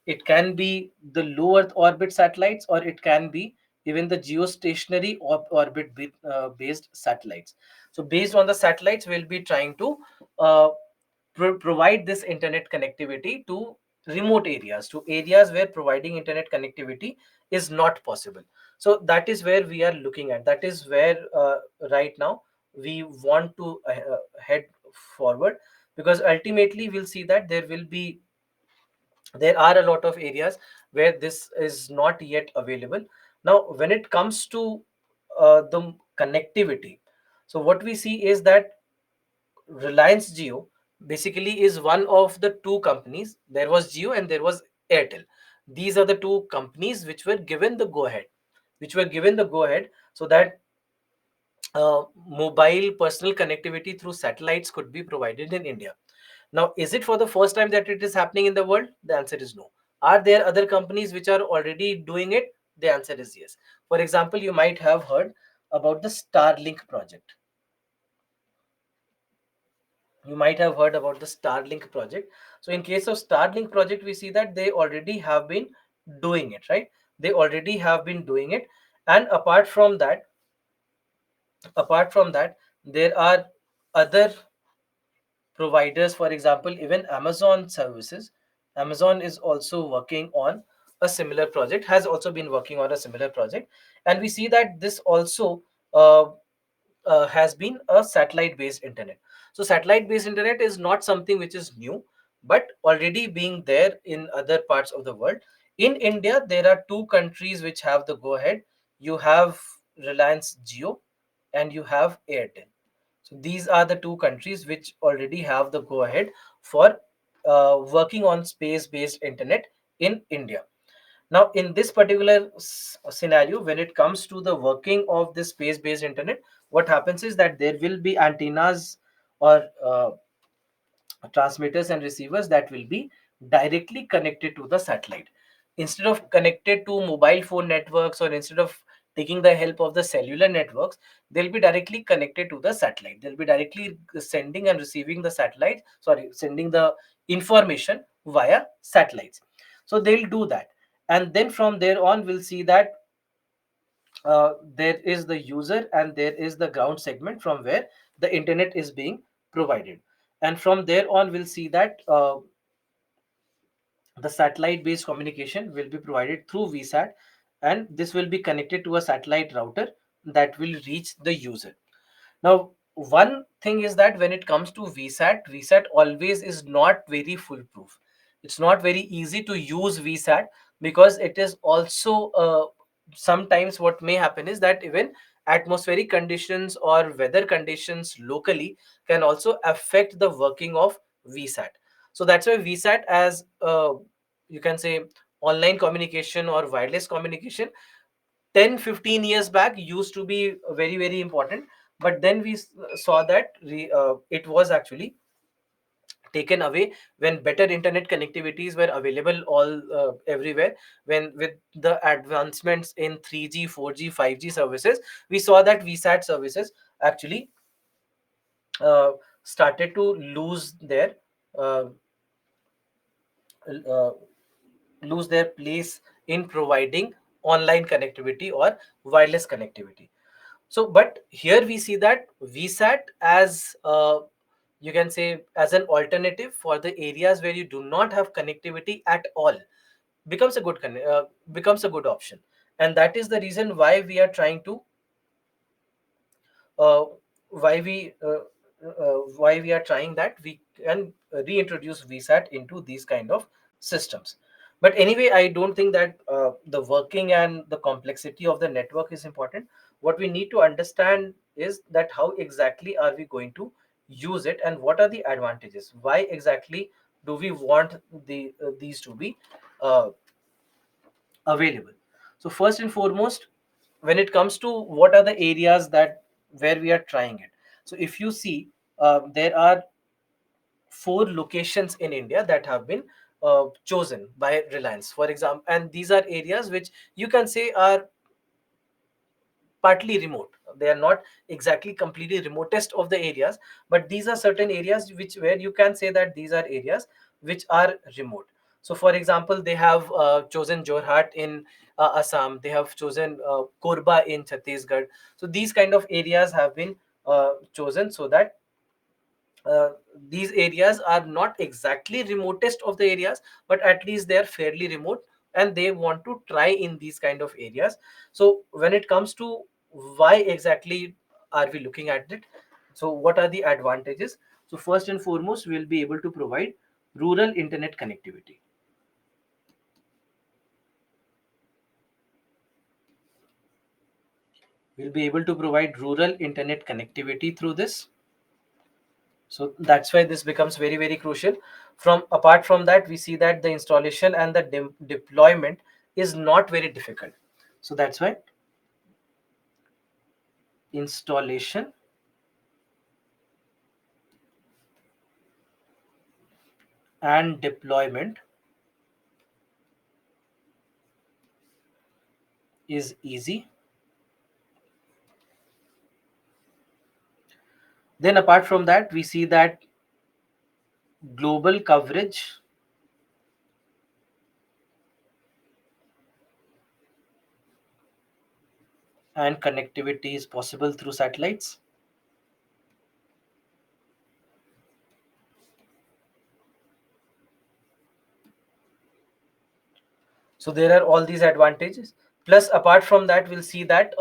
It can be the low Earth orbit satellites, or it can be even the geostationary orbit based satellites. So based on the satellites, we'll be trying to uh, provide this internet connectivity to remote areas, to areas where providing internet connectivity is not possible. So that is where we are looking at. That is where right now we want to head forward, because ultimately we'll see that there are a lot of areas where this is not yet available. Now, when it comes to the connectivity, so what we see is that Reliance Jio basically is one of the two companies. There was Jio and there was Airtel. These are the two companies which were given the go ahead, so that mobile personal connectivity through satellites could be provided in India. Now, is it for the first time that it is happening in the world? The answer is no. Are there other companies which are already doing it? The answer is yes. For example, you might have heard about the Starlink project. So in case of Starlink project, we see that they already have been doing it, right? They already have been doing it. And apart from that, there are other providers. For example, even Amazon services. Amazon is also working on a similar project, has also been working on a similar project. And we see that this also uh, has been a satellite based internet. So satellite based internet is not something which is new, but already being there in other parts of the world. In India, there are two countries which have the go ahead. You have Reliance Jio and you have Airtel. So these are the two countries which already have the go ahead for working on space based internet in India. Now, in this particular scenario, when it comes to the working of this space based internet, what happens is that there will be antennas or transmitters and receivers that will be directly connected to the satellite. Instead of connected to mobile phone networks, or instead of taking the help of the cellular networks, they'll be directly connected to the satellite. They'll be directly sending and receiving the satellite, sorry, sending the information via satellites. So they'll do that. And then from there on, we'll see that there is the user and there is the ground segment from where the internet is being provided. And from there on, we'll see that the satellite based communication will be provided through VSAT, and this will be connected to a satellite router that will reach the user. Now, one thing is that when it comes to VSAT always is not very foolproof. It's not very easy to use VSAT, because it is also sometimes what may happen is that even atmospheric conditions or weather conditions locally can also affect the working of VSAT. So that's why VSAT, as you can say, online communication or wireless communication, 10-15 years back used to be very, very important. But then we saw that it was actually taken away when better internet connectivities were available all everywhere. When with the advancements in 3G, 4G, 5G services, we saw that VSAT services actually uh, started to uh, uh, lose their place in providing online connectivity or wireless connectivity. So, but here we see that VSAT as you can say as an alternative for the areas where you do not have connectivity at all becomes a becomes a good option, and that is the reason why we are trying to uh, why we why we are trying that we can reintroduce VSAT into these kind of systems. But anyway, I don't think that the working and the complexity of the network is important. What we need to understand is that how exactly are we going to use it, and what are the advantages? Why exactly do we want these to be uh, available? So first and foremost, when it comes to what are the areas that where we are trying it, so if you see, there are four locations in India that have been chosen by Reliance, for example, and these are areas which you can say are partly remote. They are not exactly completely remotest of the areas, but these are certain areas which where you can say that these are areas which are remote. So for example, they have chosen Jorhat in Assam, they have chosen Korba in Chhattisgarh. So these kind of areas have been chosen, so that uh, these areas are not exactly remotest of the areas, but at least they are fairly remote, and they want to try in these kind of areas. So when it comes to why exactly are we looking at it, so what are the advantages? So first and foremost, we'll be able to provide rural internet connectivity. We'll be able to provide rural internet connectivity through this. So that's why this becomes very, very crucial. From apart from that, we see that the installation and the deployment is not very difficult. So that's why installation and deployment is easy. Then apart from that, we see that global coverage and connectivity is possible through satellites. So there are all these advantages. Plus apart from that, we'll see that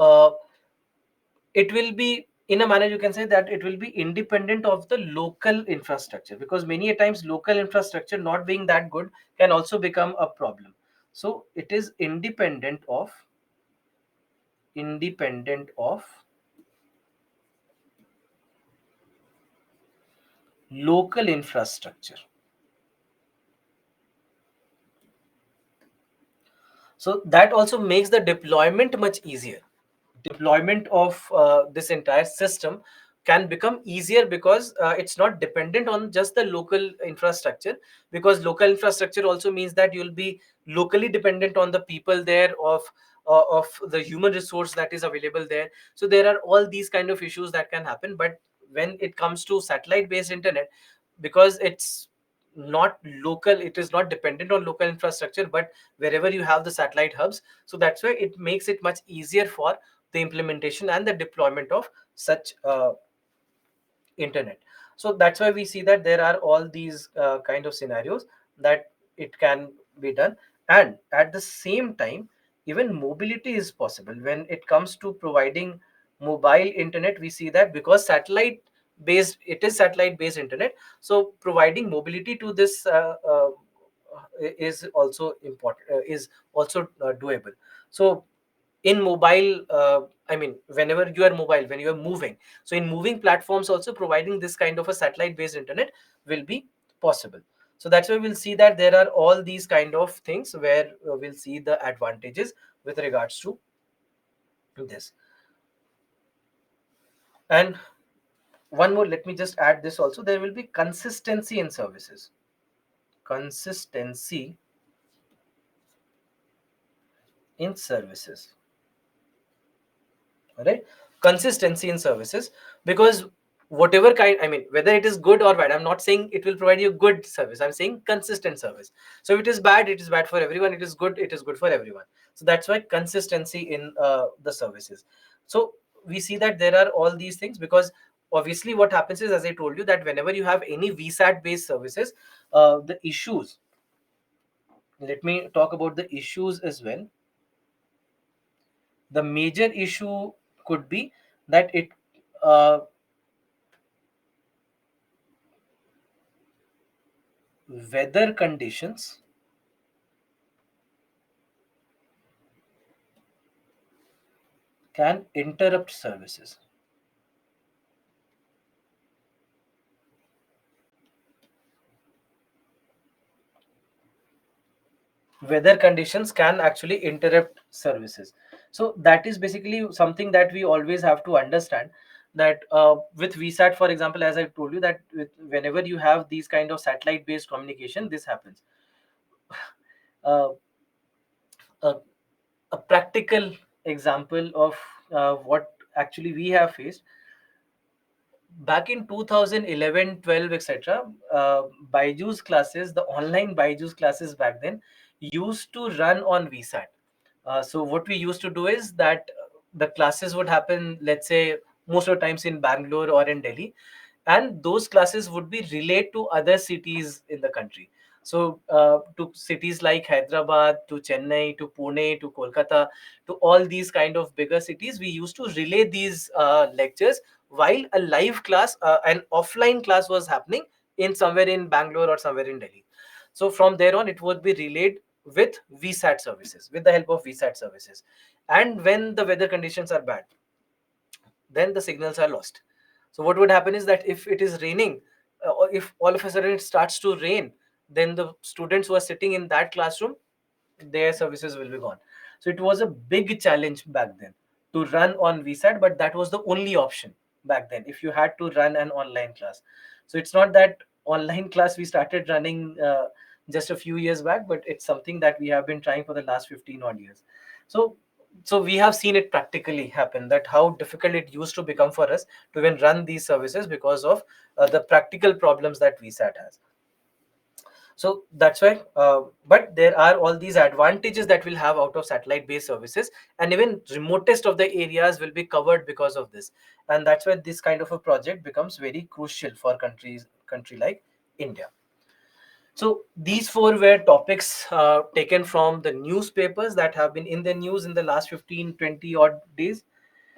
it will be, in a manner you can say that it will be independent of the local infrastructure, because many a times local infrastructure not being that good can also become a problem. So it is independent of local infrastructure. So that also makes the deployment much easier. Deployment of this entire system can become easier, because it's not dependent on just the local infrastructure, because local infrastructure also means that you'll be locally dependent on the people there, of the human resource that is available there. So there are all these kind of issues that can happen. But when it comes to satellite based internet, because it's not local, it is not dependent on local infrastructure, but wherever you have the satellite hubs, so that's why it makes it much easier for the implementation and the deployment of such internet. So that's why we see that there are all these kind of scenarios that it can be done. And at the same time, even mobility is possible when it comes to providing mobile internet. We see that because satellite based internet, so providing mobility to this is also important, is also doable. So in mobile, I mean, whenever you are mobile, when you are moving, so in moving platforms also providing this kind of a satellite based internet will be possible. So that's why we'll see that there are all these kind of things where we'll see the advantages with regards to this. And one more, let me just add this also, there will be consistency in services. Consistency in services. All right, consistency in services, because whatever kind, I mean, whether it is good or bad, I'm not saying it will provide you good service, I'm saying consistent service. So if it is bad, it is bad for everyone, it is good for everyone. So that's why consistency in the services. So we see that there are all these things, because obviously what happens is, as I told you, that whenever you have any VSAT based services, the issues, let me talk about the issues as well. The major issue could be that it uh, weather conditions can interrupt services. Weather conditions can actually interrupt services. So that is basically something that we always have to understand, that with VSAT, for example, as I told you, that whenever you have these kind of satellite based communication, this happens. uh, a, a practical example of what actually we have faced back in 2011, 12, etc. Byju's classes, the online Byju's classes back then, used to run on VSAT. So what we used to do is that the classes would happen, let's say, most of the times in Bangalore or in Delhi, and those classes would be relayed to other cities in the country. So to cities like Hyderabad, to Chennai, to Pune, to Kolkata, to all these kind of bigger cities, we used to relay these lectures while a live class, an offline class was happening in somewhere in Bangalore or somewhere in Delhi. So from there on, it would be relayed with VSAT services, with the help of VSAT services. And when the weather conditions are bad, then the signals are lost. So what would happen is that if it is raining, or if all of a sudden it starts to rain, then the students who are sitting in that classroom, their services will be gone. So it was a big challenge back then to run on VSAT, but that was the only option back then if you had to run an online class. So it's not that online class we started running just a few years back, but it's something that we have been trying for the last 15 odd years. So we have seen it practically happen, that how difficult it used to become for us to even run these services because of the practical problems that VSAT has. So that's why, but there are all these advantages that we'll have out of satellite based services, and even remotest of the areas will be covered because of this. And that's why this kind of a project becomes very crucial for country like India. So these four were topics taken from the newspapers that have been in the news in the last 15, 20 odd days.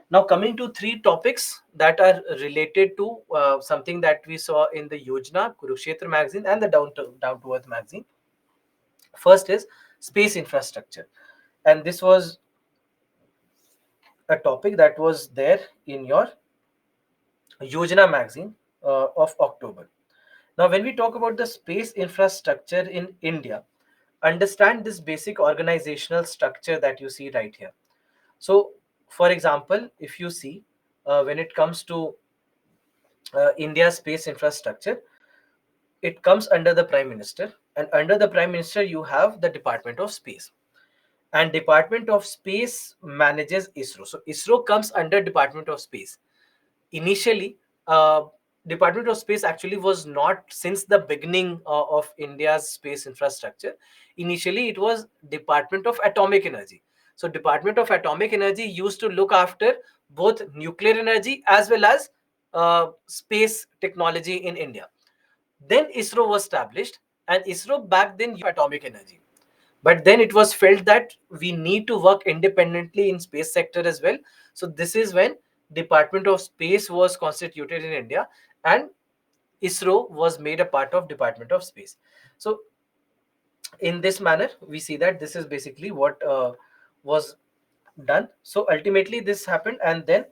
Now, coming to three topics that are related to something that we saw in the Yojana, Kurukshetra magazine, and the Down to Earth magazine. First is space infrastructure. And this was a topic that was there in your Yojana magazine of October. Now, when we talk about the space infrastructure in India, understand this basic organizational structure that you see right here. So, for example, if you see when it comes to India's space infrastructure, it comes under the Prime Minister, and under the Prime Minister, you have the Department of Space. And Department of Space manages ISRO. So ISRO comes under Department of Space. Initially, Department of Space actually was not since the beginning of India's space infrastructure. Initially, it was Department of Atomic Energy. So Department of Atomic Energy used to look after both nuclear energy as well as space technology in India. Then ISRO was established, and ISRO back then used atomic energy. But then it was felt that we need to work independently in space sector as well. So this is when Department of Space was constituted in India, and ISRO was made a part of Department of Space. So in this manner, we see that this is basically what was done. So ultimately, this happened, and then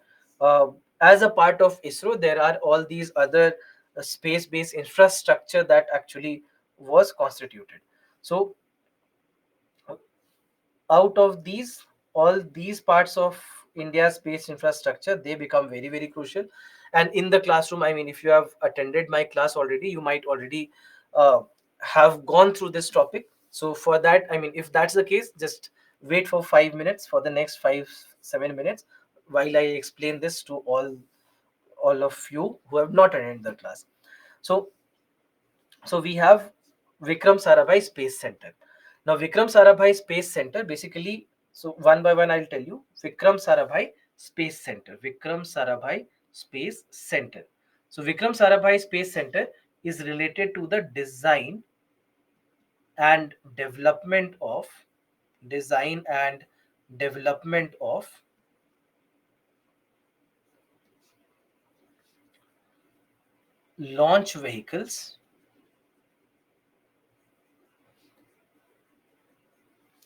as a part of ISRO, there are all these other space-based infrastructure that actually was constituted. So out of these, all these parts of India's space infrastructure, they become very, very crucial. And in the classroom, I mean, if you have attended my class already, you might already uh, have gone through this topic. So for that, I mean, if that's the case, just wait for 5 minutes, for the next 5, 7 minutes, while I explain this to all of you who have not attended the class. So we have Vikram Sarabhai Space Center. Now, Vikram Sarabhai Space Center basically, so one by one, I'll tell you. Vikram Sarabhai Space Center. Vikram Sarabhai Space Center. So Vikram Sarabhai Space Center is related to the and development of design and development of launch vehicles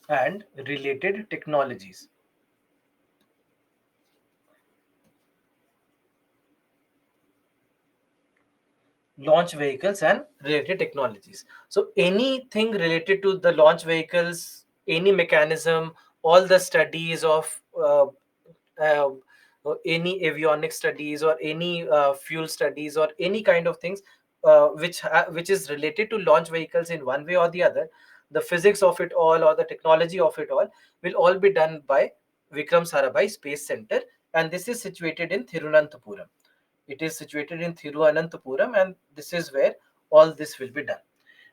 and related technologies. Launch vehicles and related technologies. So anything related to the launch vehicles, any mechanism, all the studies of uh, any avionics studies or any fuel studies or any kind of things which is related to launch vehicles in one way or the other, the physics of it all or the technology of it all will all be done by Vikram Sarabhai Space Center, and this is situated in Thiruvananthapuram. It is situated in Thiruvananthapuram, and this is where all this will be done.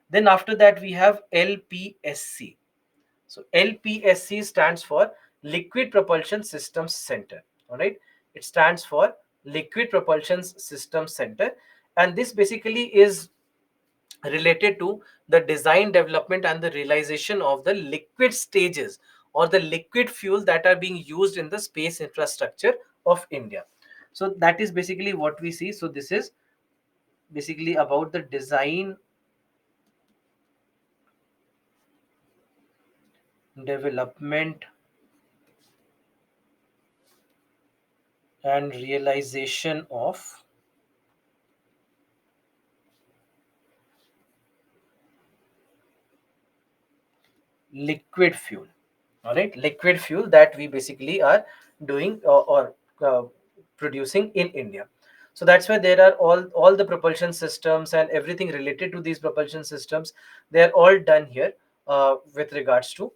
Then after that we have LPSC. So LPSC stands for Liquid Propulsion Systems Center. All right, it stands for Liquid Propulsion Systems Center, and this basically is related to the design, development, and the realization of the liquid stages or the liquid fuel that are being used in the space infrastructure of India. So that is basically what we see. So this is basically about the design, development, and realization of liquid fuel. All right, liquid fuel that we basically are doing or producing in India. So that's why there are all the propulsion systems and everything related to these propulsion systems, they are all done here with regards to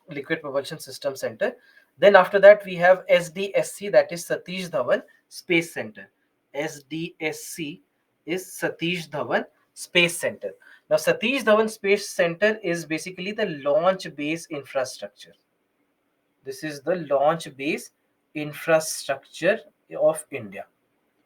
Liquid Propulsion System Center. Then after that we have SDSC, that is Satish Dhawan Space Center. SDSC is Satish Dhawan Space Center. Now Satish Dhawan Space Center is basically the launch base infrastructure. This is the launch base infrastructure of India,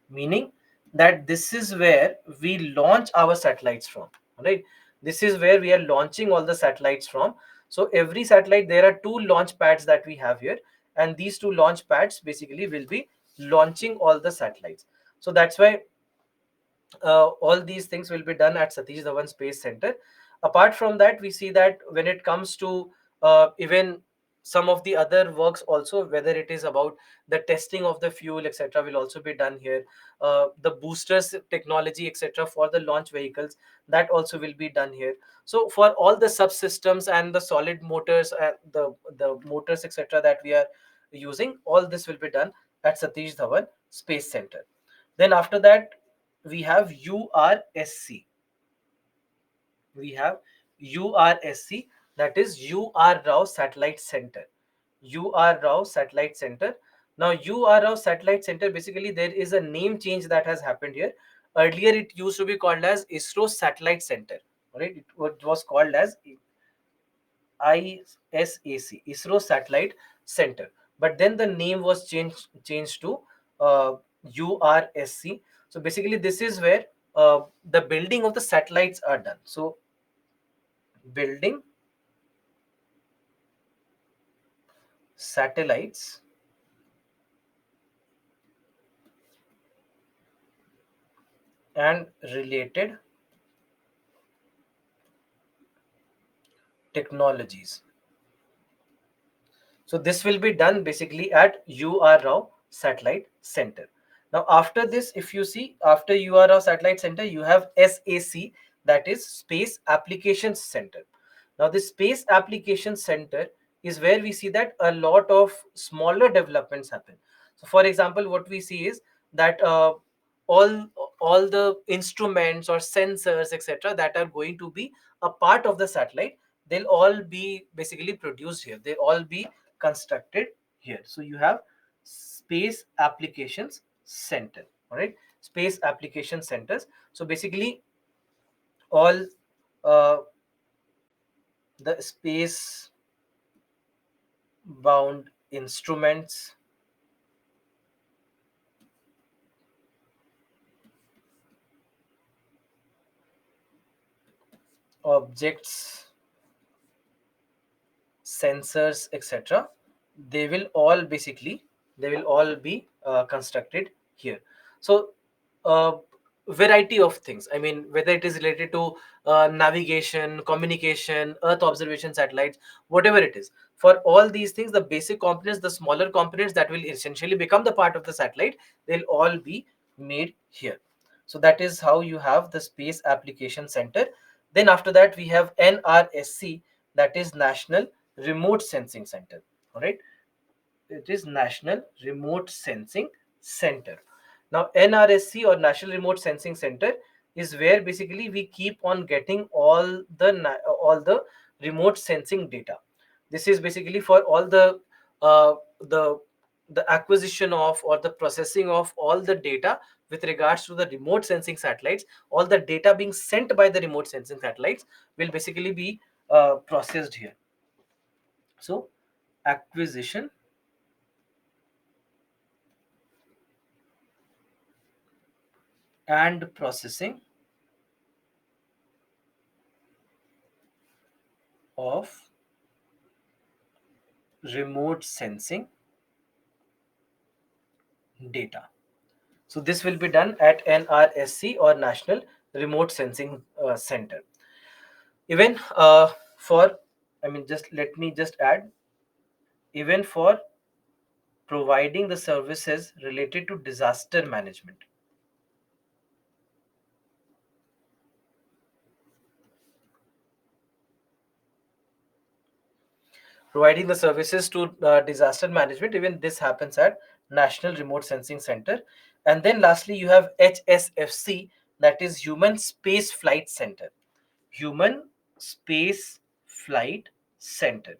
meaning that this is where we launch our satellites from. Right, this is where we are launching all the satellites from. So every satellite, there are two launch pads that we have here, and these two launch pads basically will be launching all the satellites. So that's why all these things will be done at Satish Dhawan Space Center. Apart from that, we see that when it comes to even some of the other works also, whether it is about the testing of the fuel, etc., will also be done here. The boosters technology, etc., for the launch vehicles, that also will be done here. So for all the subsystems and the solid motors, the motors, etc., that we are using, all this will be done at Satish Dhawan Space Center. Then after that, we have URSC. We have URSC, that is UR Rao Satellite Center. UR Rao Satellite Center. Now, UR Rao Satellite Center, basically, there is a name change that has happened here. Earlier, it used to be called as ISRO Satellite Center. Right? It was called as ISAC, ISRO Satellite Center. But then the name was changed to URSC. So basically, this is where the building of the satellites are done. So building satellites and related technologies. So this will be done basically at UR Rao Satellite Center. Now after this, if you see, after UR Rao Satellite Center, you have SAC, that is Space Applications Center. Now this Space Applications Center is where we see that a lot of smaller developments happen. So for example, what we see is that all all the instruments or sensors, etc., that are going to be a part of the satellite, they'll all be basically produced here. They all be constructed here. So you have Space Applications Center. All right, Space Application Centers. So basically all the space bound instruments, objects, sensors, etc. They will all basically, they will all be constructed here. So variety of things, I mean, whether it is related to navigation, communication, earth observation satellites, whatever it is, for all these things, the basic components, the smaller components that will essentially become the part of the satellite, they'll all be made here. So that is how you have the Space Application Center. Then after that we have NRSC, that is National Remote Sensing Center. All right, it is National Remote Sensing Center. Now NRSC, or National Remote Sensing Center, is where basically we keep on getting all the remote sensing data. This is basically for all uh, the the acquisition of, or the processing of all the data with regards to the remote sensing satellites. All the data being sent by the remote sensing satellites will basically be processed here. So acquisition and processing of remote sensing data. So this will be done at NRSC, or National Remote Sensing Center. Even for, I mean, just let me just add, even for providing the services related to disaster management. Providing the services to disaster management, even this happens at National Remote Sensing Center. And then lastly you have HSFC, that is Human Space Flight Center. Human Space Flight Center.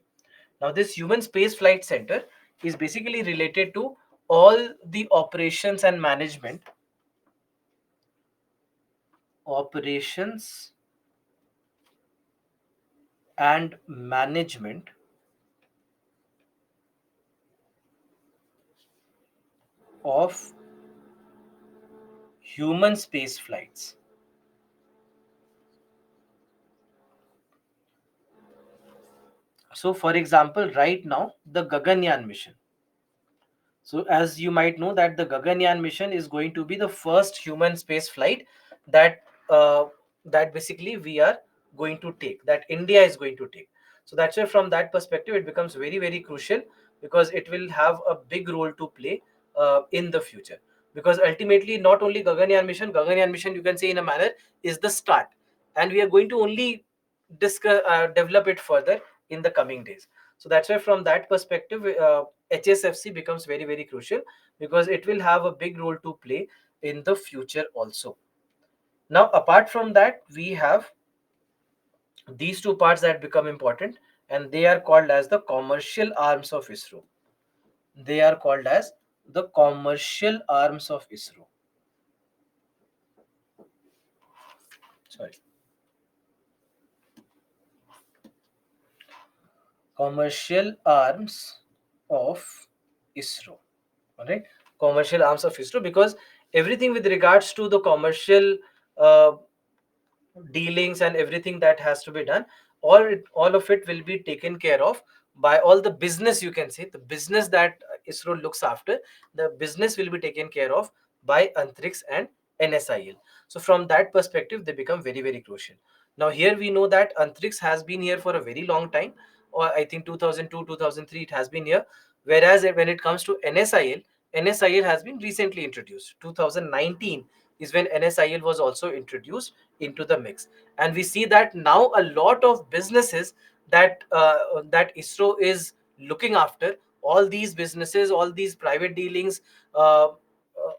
Now this Human Space Flight Center is basically related to all the operations and management of human space flights. So for example, right now the Gaganyaan mission. So as you might know that the Gaganyaan mission is going to be the first human space flight that that basically we are going to take, that India is going to take. So that's why from that perspective it becomes very very crucial, because it will have a big role to play in the future. Because ultimately not only Gaganyaan mission you can say in a manner is the start, and we are going to only discuss develop it further in the coming days. So that's why from that perspective HSFC becomes very very crucial, because it will have a big role to play in the future also. Now apart from that we have these two parts that become important, and they are called as the commercial arms of ISRO. They are called as the commercial arms of ISRO. Sorry, commercial arms of ISRO. All right, commercial arms of ISRO, because everything with regards to the commercial uh, dealings and everything that has to be done, all of it will be taken care of by all the business, you can say the business that ISRO looks after. The business will be taken care of by Antrix and NSIL. So from that perspective they become very very crucial. Now here we know that Antrix has been here for a very long time, or I think 2002 2003 it has been here. Whereas when it comes to NSIL has been recently introduced. 2019 is when NSIL was also introduced into the mix. And we see that now a lot of businesses that ISRO is looking after, all these businesses, all these private dealings,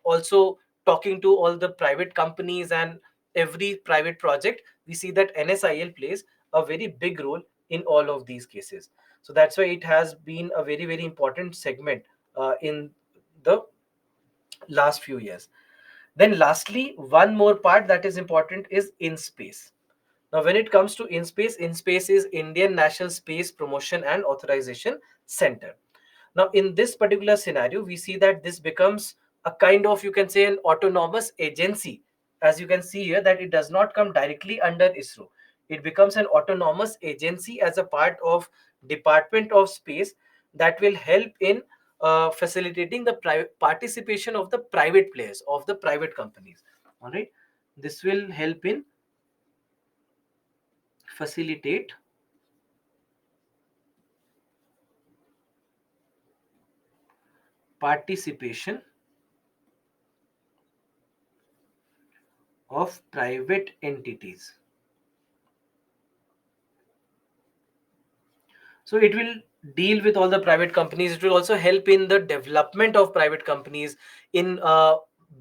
also talking to all the private companies and every private project, we see that NSIL plays a very big role in all of these cases. So that's why it has been a very very important segment in the last few years. Then lastly, one more part that is important is IN-SPACe. Now, when it comes to IN-SPACe, IN-SPACe is Indian National Space Promotion and Authorization Center. Now in this particular scenario, we see that this becomes a kind of, you can say, an autonomous agency. As you can see here, that it does not come directly under ISRO. It becomes an autonomous agency as a part of Department of Space, that will help in facilitating the private participation of the private players, of the private companies. All right, this will help in facilitate participation of private entities. So it will deal with all the private companies. It will also help in the development of private companies, in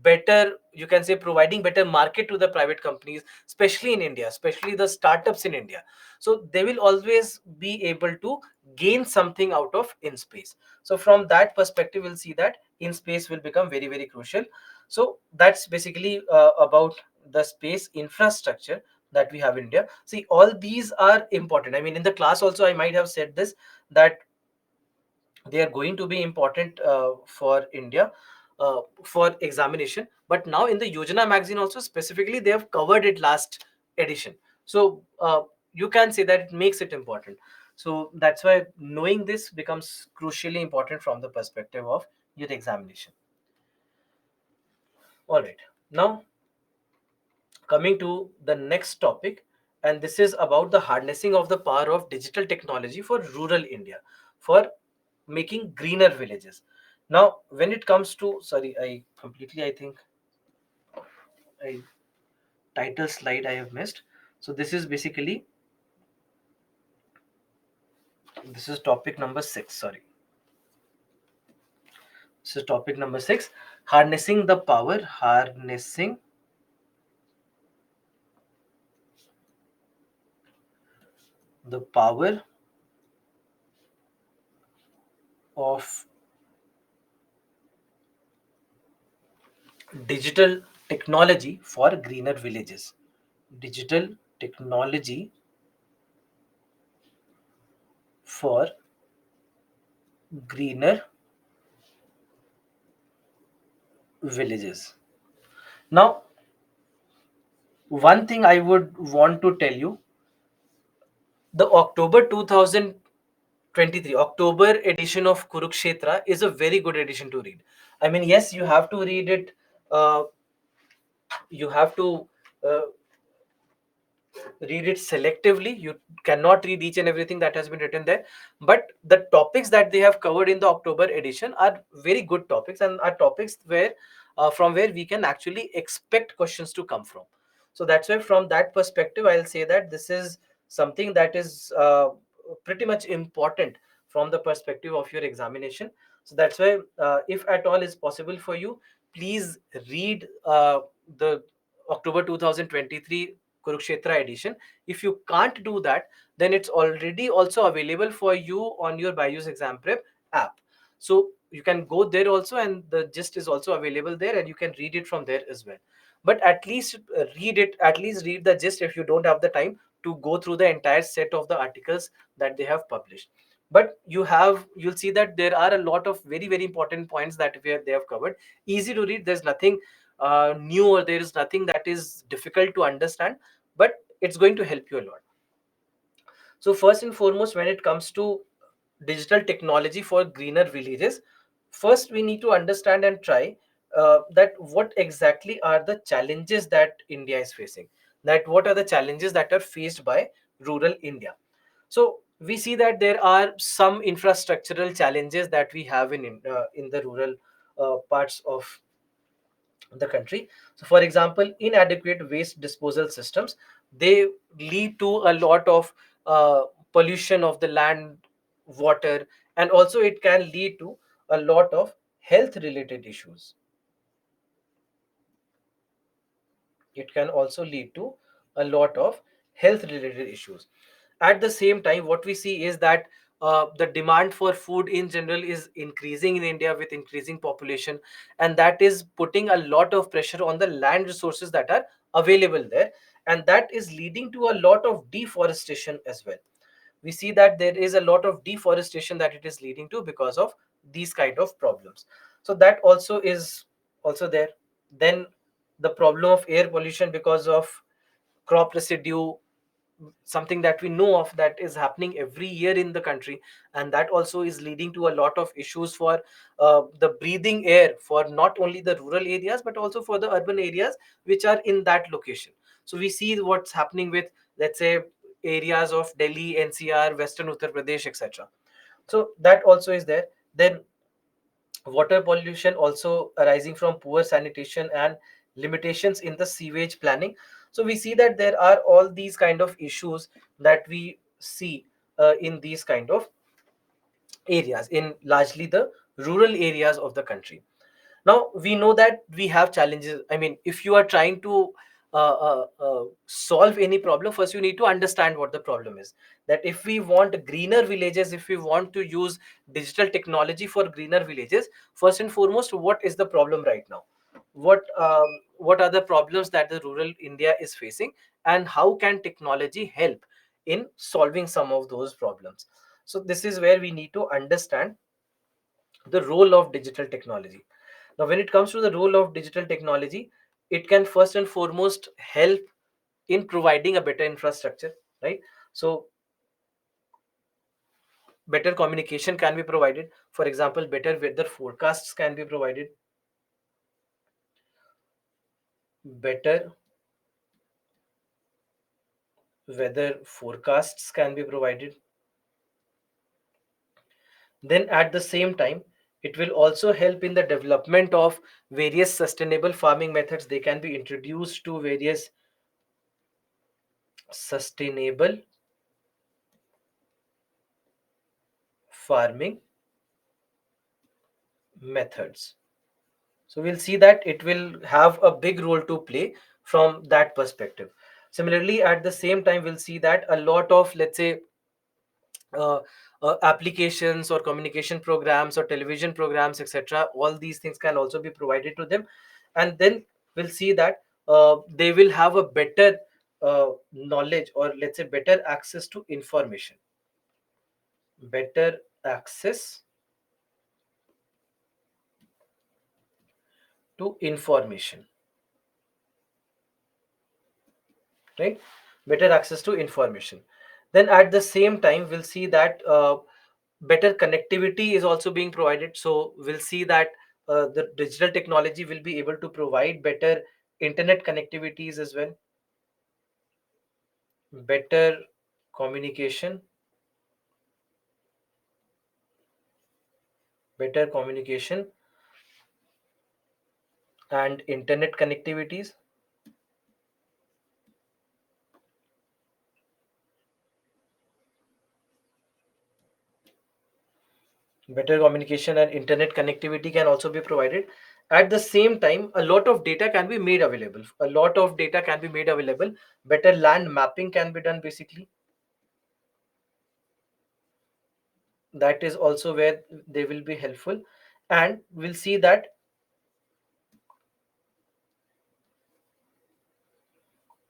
better, you can say, providing better market to the private companies, especially in India, especially the startups in India. So they will always be able to gain something out of in space. So from that perspective, we'll see that in space will become very, very crucial. So that's basically about the space infrastructure that we have in India. See, all these are important. I mean, in the class also, I might have said this, that they are going to be important for India for examination. But now in the Yojana magazine also specifically, they have covered it last edition. So you can say that it makes it important. So that's why knowing this becomes crucially important from the perspective of your examination. All right. Now coming to the next topic, and this is about the harnessing of the power of digital technology for rural India, for making greener villages. Now when it comes to, sorry, I completely, I think I title slide I have missed. So this is basically, this is topic number 6, sorry, this is topic number 6, harnessing the power, harnessing the power of digital technology for greener villages. Digital technology for greener villages. Now, one thing I would want to tell you, the October 2023 October edition of Kurukshetra is a very good edition to read. I mean, yes, you have to read it. You have to uh, read it selectively. You cannot read each and everything that has been written there. But the topics that they have covered in the October edition are very good topics, and are topics where from where we can actually expect questions to come from. So that's why from that perspective, I'll say that this is something that is pretty much important from the perspective of your examination. So that's why if at all is possible for you, please read the October 2023 Kurukshetra edition. If you can't do that, then it's already also available for you on your Byju's Exam Prep app. So you can go there also, and the gist is also available there, and you can read it from there as well. But at least read it, at least read the gist if you don't have the time to go through the entire set of the articles that they have published. But you'll see that there are a lot of very, very important points that they have covered. Easy to read. There's nothing new, or there is nothing that is difficult to understand, but it's going to help you a lot. So first and foremost, when it comes to digital technology for greener villages, first we need to understand and try that what exactly are the challenges that India is facing, that what are the challenges that are faced by rural India. So we see that there are some infrastructural challenges that we have in the rural parts of the country. So for example, inadequate waste disposal systems, they lead to a lot of uh, pollution of the land, water, and also it can lead to a lot of health related issues. It can also lead to a lot of health related issues. At the same time, what we see is that the demand for food in general is increasing in India with increasing population, and that is putting a lot of pressure on the land resources that are available there, and that is leading to a lot of deforestation as well. We see that there is a lot of deforestation that it is leading to because of these kind of problems. So that also is also there. Then the problem of air pollution because of crop residue, something that we know of that is happening every year in the country, and that also is leading to a lot of issues for the breathing air for not only the rural areas but also for the urban areas which are in that location. So we see what's happening with, let's say, areas of Delhi, NCR, Western Uttar Pradesh, etc. So that also is there. Then water pollution also arising from poor sanitation and limitations in the sewage planning. So we see that there are all these kind of issues that we see in these kind of areas, in largely the rural areas of the country. Now we know that we have challenges. I mean, if you are trying to solve any problem, first you need to understand what the problem is. That if we want greener villages, if we want to use digital technology for greener villages, first and foremost, what is the problem right now? What are the problems that the rural India is facing, and how can technology help in solving some of those problems? So this is where we need to understand the role of digital technology. Now, when it comes to the role of digital technology, it can first and foremost help in providing a better infrastructure, right? So, better communication can be provided. For example, better weather forecasts can be provided, better weather forecasts can be provided. Then, at the same time, it will also help in the development of various sustainable farming methods. They can be introduced to various sustainable farming methods. So we'll see that it will have a big role to play from that perspective. Similarly, at the same time, we'll see that a lot of, let's say, uh, applications or communication programs or television programs, etc., all these things can also be provided to them. And then we'll see that they will have a better knowledge, or let's say better access to information. Better access to information, right? Better access to information. Then at the same time, we'll see that better connectivity is also being provided. So we'll see that the digital technology will be able to provide better internet connectivities as well, better communication, better communication and internet connectivities. Better communication and internet connectivity can also be provided. At the same time, a lot of data can be made available. A lot of data can be made available. Better land mapping can be done basically. That is also where they will be helpful. And we'll see that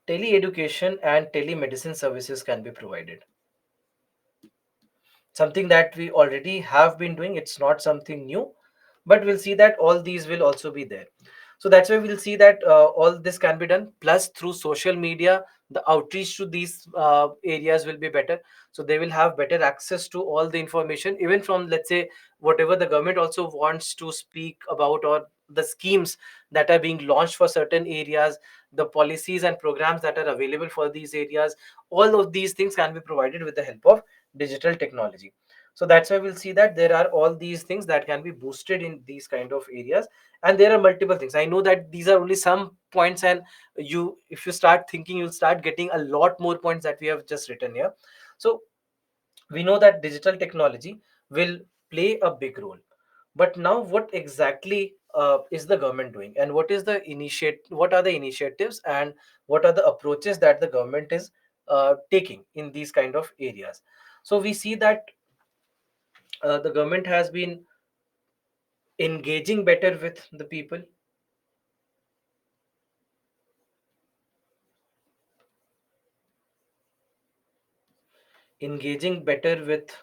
tele-education and telemedicine services can be provided. Something that we already have been doing. It's not something new, but we'll see that all these will also be there. So that's why we'll see that all this can be done. Plus, through social media, the outreach to these areas will be better. So they will have better access to all the information, even from, let's say, whatever the government also wants to speak about, or the schemes that are being launched for certain areas, the policies and programs that are available for these areas. All of these things can be provided with the help of digital technology. So that's why we'll see that there are all these things that can be boosted in these kind of areas. And there are multiple things. I know that these are only some points, and you, if you start thinking, you'll start getting a lot more points that we have just written here. So we know that digital technology will play a big role. But now, what exactly is the government doing, and what are the initiatives, and what are the approaches that the government is taking in these kind of areas? So we see that the government has been engaging better with the people, engaging better with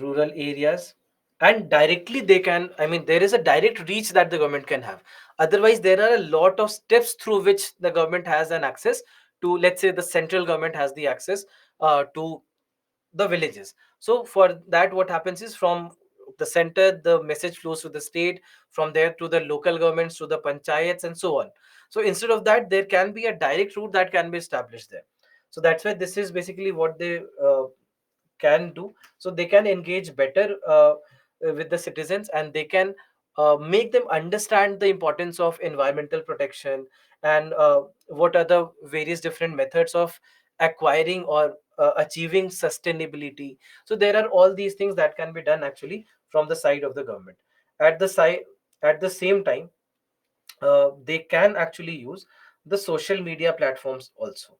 rural areas, and directly they can, I mean, there is a direct reach that the government can have. Otherwise there are a lot of steps through which the government has an access to, let's say the central government has the access to the villages. So for that, what happens is, from the center the message flows to the state, from there to the local governments, to the panchayats, and so on. So instead of that, there can be a direct route that can be established there. So that's why this is basically what they can do. So they can engage better with the citizens, and they can make them understand the importance of environmental protection, and what are the various different methods of acquiring or achieving sustainability. So there are all these things that can be done actually from the side of the government. At the side, at the same time, they can actually use the social media platforms also.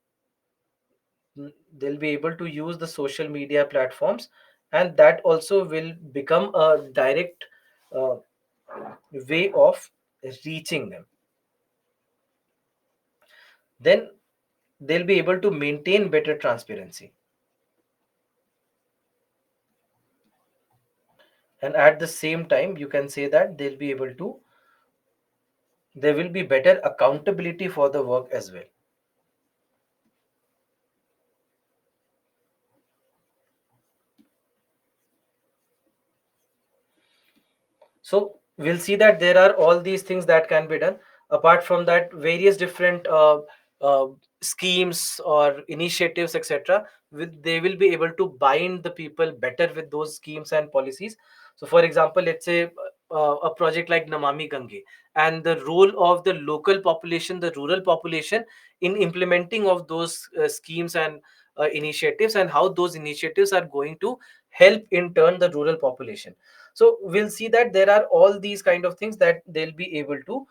They'll be able to use the social media platforms, and that also will become a direct uh, way of reaching them. Then they'll be able to maintain better transparency, and at the same time you can say that they'll be able to, there will be better accountability for the work as well. So we'll see that there are all these things that can be done. Apart from that, various different uh, schemes or initiatives, etc., with they will be able to bind the people better with those schemes and policies. So for example, let's say a project like Namami Gange, and the role of the local population, the rural population, in implementing of those schemes and initiatives, and how those initiatives are going to help in turn the rural population. So we'll see that there are all these kind of things that they'll be able to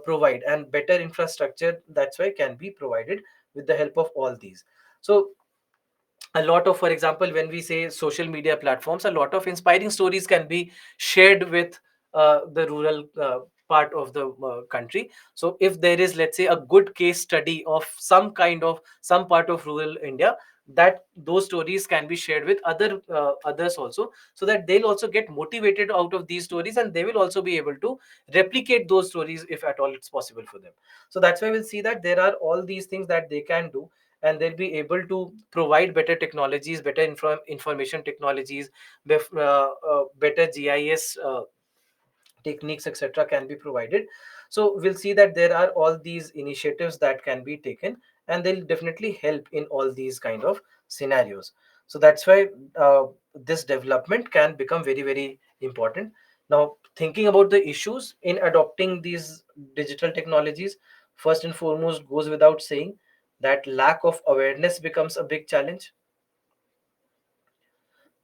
provide, and better infrastructure, that's why, can be provided with the help of all these. So a lot of, for example, when we say social media platforms, a lot of inspiring stories can be shared with the rural part of the country. So if there is, let's say, a good case study of some kind of some part of rural India, that those stories can be shared with others also, so that they'll also get motivated out of these stories, and they will also be able to replicate those stories if at all it's possible for them. So that's why we'll see that there are all these things that they can do, and they'll be able to provide better technologies, better information technologies, better GIS techniques, etc., can be provided. So we'll see that there are all these initiatives that can be taken, and they'll definitely help in all these kind of scenarios. So that's why this development can become very, very important. Now, thinking about the issues in adopting these digital technologies, first and foremost, goes without saying that lack of awareness becomes a big challenge.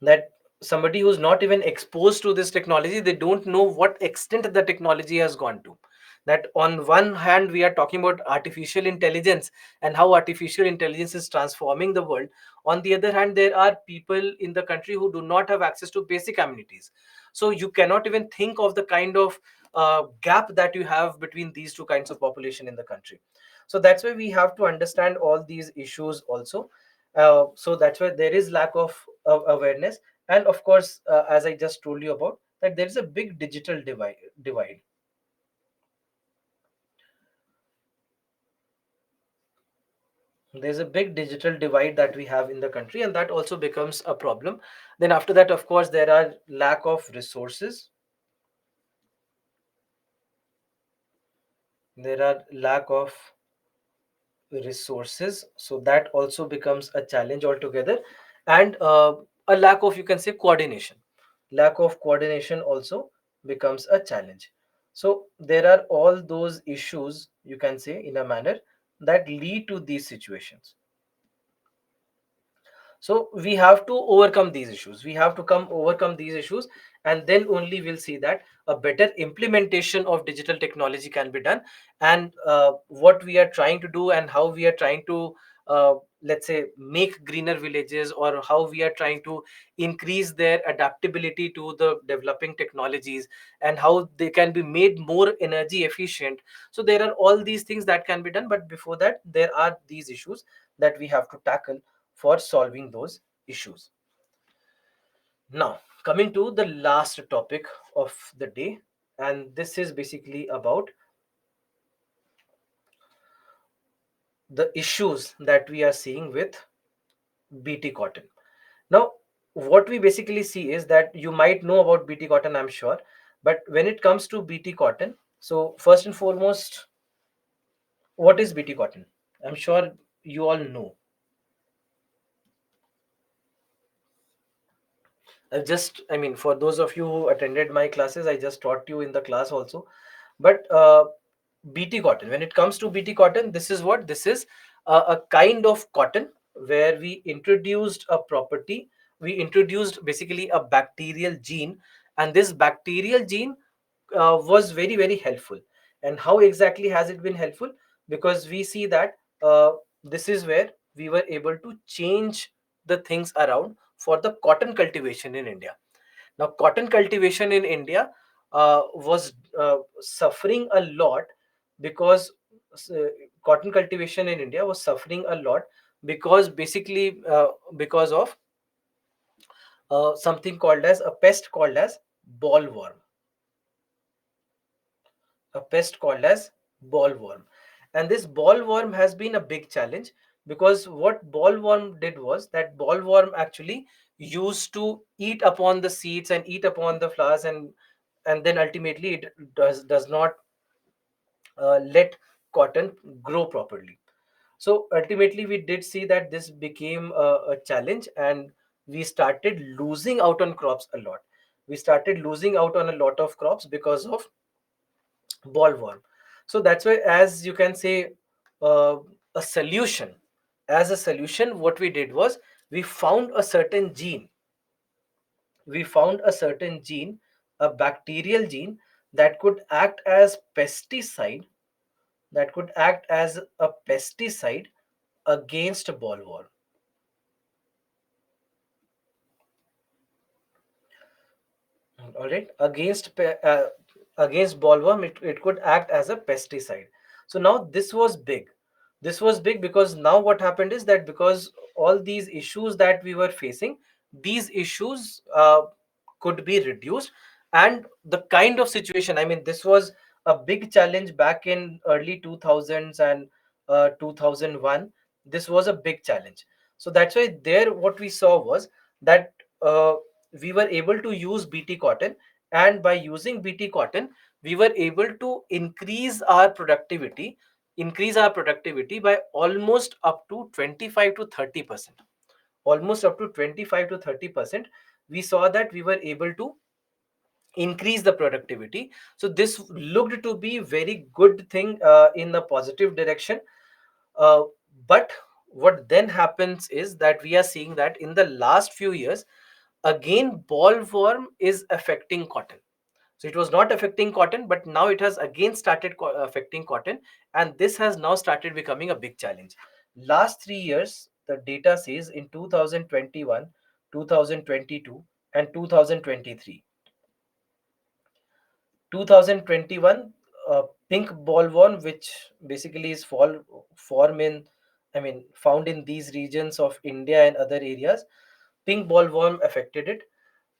That somebody who's not even exposed to this technology, they don't know what extent the technology has gone to. That on one hand we are talking about artificial intelligence, and how artificial intelligence is transforming the world. On the other hand, there are people in the country who do not have access to basic amenities. So you cannot even think of the kind of gap that you have between these two kinds of population in the country. So that's why we have to understand all these issues also. So that's why there is lack of awareness. And of course, as I just told you about, that there is a big digital divide. There's a big digital divide that we have in the country, and that also becomes a problem. Then after that, of course, there are lack of resources. There are lack of resources, so that also becomes a challenge altogether. And a lack of, you can say, coordination. Lack of coordination also becomes a challenge. So there are all those issues, you can say, in a manner, that lead to these situations. So we have to overcome these issues, we have to come overcome these issues, and then only we'll see that a better implementation of digital technology can be done. And what we are trying to do, and how we are trying to let's say, make greener villages, or how we are trying to increase their adaptability to the developing technologies, and how they can be made more energy efficient. So there are all these things that can be done, but before that there are these issues that we have to tackle for solving those issues. Now, Coming to the last topic of the day, and this is basically about the issues that we are seeing with BT cotton. Now, what we basically see is that you might know about BT cotton, I'm sure, but when it comes to BT cotton, so first and foremost, what is BT cotton? I'm sure you all know. I mean, for those of you who attended my classes, I just taught you in the class also. But BT cotton, when it comes to BT cotton, this is what this is, a kind of cotton where we introduced a property. We introduced basically a bacterial gene, and this bacterial gene was very, very helpful. And how exactly has it been helpful? Because we see that this is where we were able to change the things around for the cotton cultivation in India. Now, cotton cultivation in India was suffering a lot because uh, cotton cultivation in India was suffering a lot because basically because of something called as a pest called as bollworm, a pest called as bollworm. And this bollworm has been a big challenge because what bollworm did was that bollworm actually used to eat upon the seeds and eat upon the flowers, and then ultimately it does not let cotton grow properly. So ultimately we did see that this became a challenge, and we started losing out on crops a lot. We started losing out on a lot of crops because of bollworm. So that's why, as you can say, uh, a solution. As a solution, what we did was we found a certain gene. We found a certain gene, a bacterial gene that could act as pesticide, that could act as a pesticide against bollworm. All right, against bollworm, it could act as a pesticide. So now this was big. This was big because now what happened is that because all these issues that we were facing, these issues could be reduced. And the kind of situation, I mean, this was a big challenge back in early 2000s and 2001. This was a big challenge. So that's why there what we saw was that we were able to use BT cotton, and by using BT cotton, we were able to increase our productivity by almost up to 25 to 30%. Almost up to 25 to 30%. We saw that we were able to increase the productivity. So this looked to be very good thing in the positive direction. uh, but what then happens is that we are seeing that in the last few years, again bollworm is affecting cotton. So it was not affecting cotton, but now it has again started affecting cotton, and this has now started becoming a big challenge. Last 3 years, the data says in 2021, 2022, and 2023. 2021, pink bollworm, which basically is form in, I mean, found in these regions of India and other areas. Pink bollworm affected it.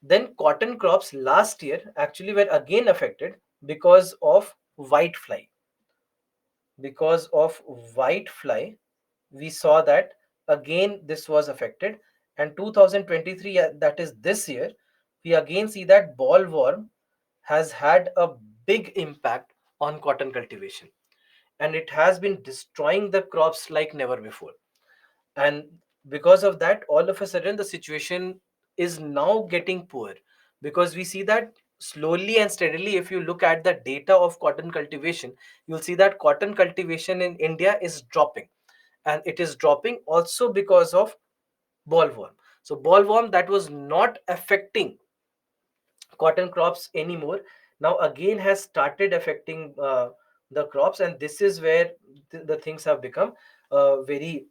Then cotton crops last year actually were again affected because of white fly. Because of white fly, we saw that again this was affected. And 2023, that is this year, we again see that bollworm has had a big impact on cotton cultivation, and it has been destroying the crops like never before. And because of that, all of a sudden the situation is now getting poor, because we see that slowly and steadily, if you look at the data of cotton cultivation, you'll see that cotton cultivation in India is dropping, and it is dropping also because of bollworm. So bollworm that was not affecting cotton crops anymore now again has started affecting the crops, and this is where the things have become very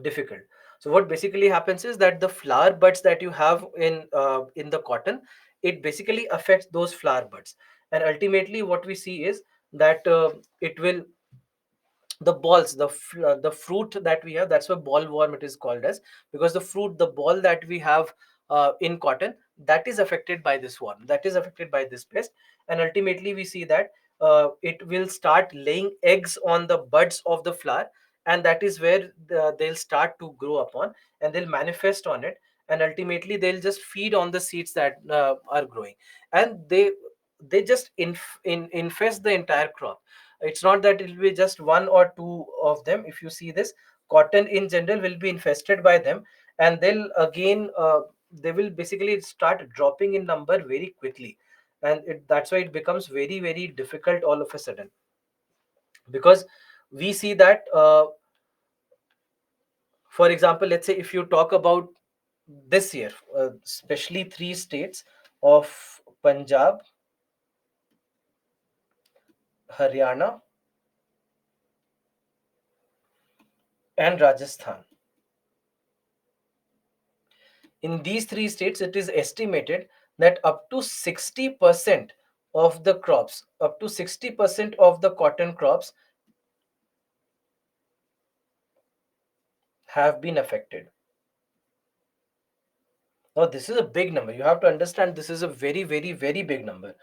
difficult. So what basically happens is that the flower buds that you have in the cotton, it basically affects those flower buds, and ultimately what we see is that it will, the balls, the fruit that we have, that's why bollworm it is called as, because the fruit, the ball that we have in cotton, that is affected by this worm, that is affected by this pest. And ultimately we see that it will start laying eggs on the buds of the flower, and that is where they'll start to grow upon, and they'll manifest on it, and ultimately they'll just feed on the seeds that are growing, and they just infest the entire crop. It's not that it will be just one or two of them. If you see this, cotton in general will be infested by them, and they'll again they will basically start dropping in number very quickly. And that's why it becomes very very difficult all of a sudden, because we see that for example, let's say if you talk about this year, especially three states of Punjab, Haryana, and Rajasthan. In these three states, it is estimated that up to 60% of the crops, up to 60% of the cotton crops have been affected. Now, this is a big number. You have to understand this is a very, very, very big number.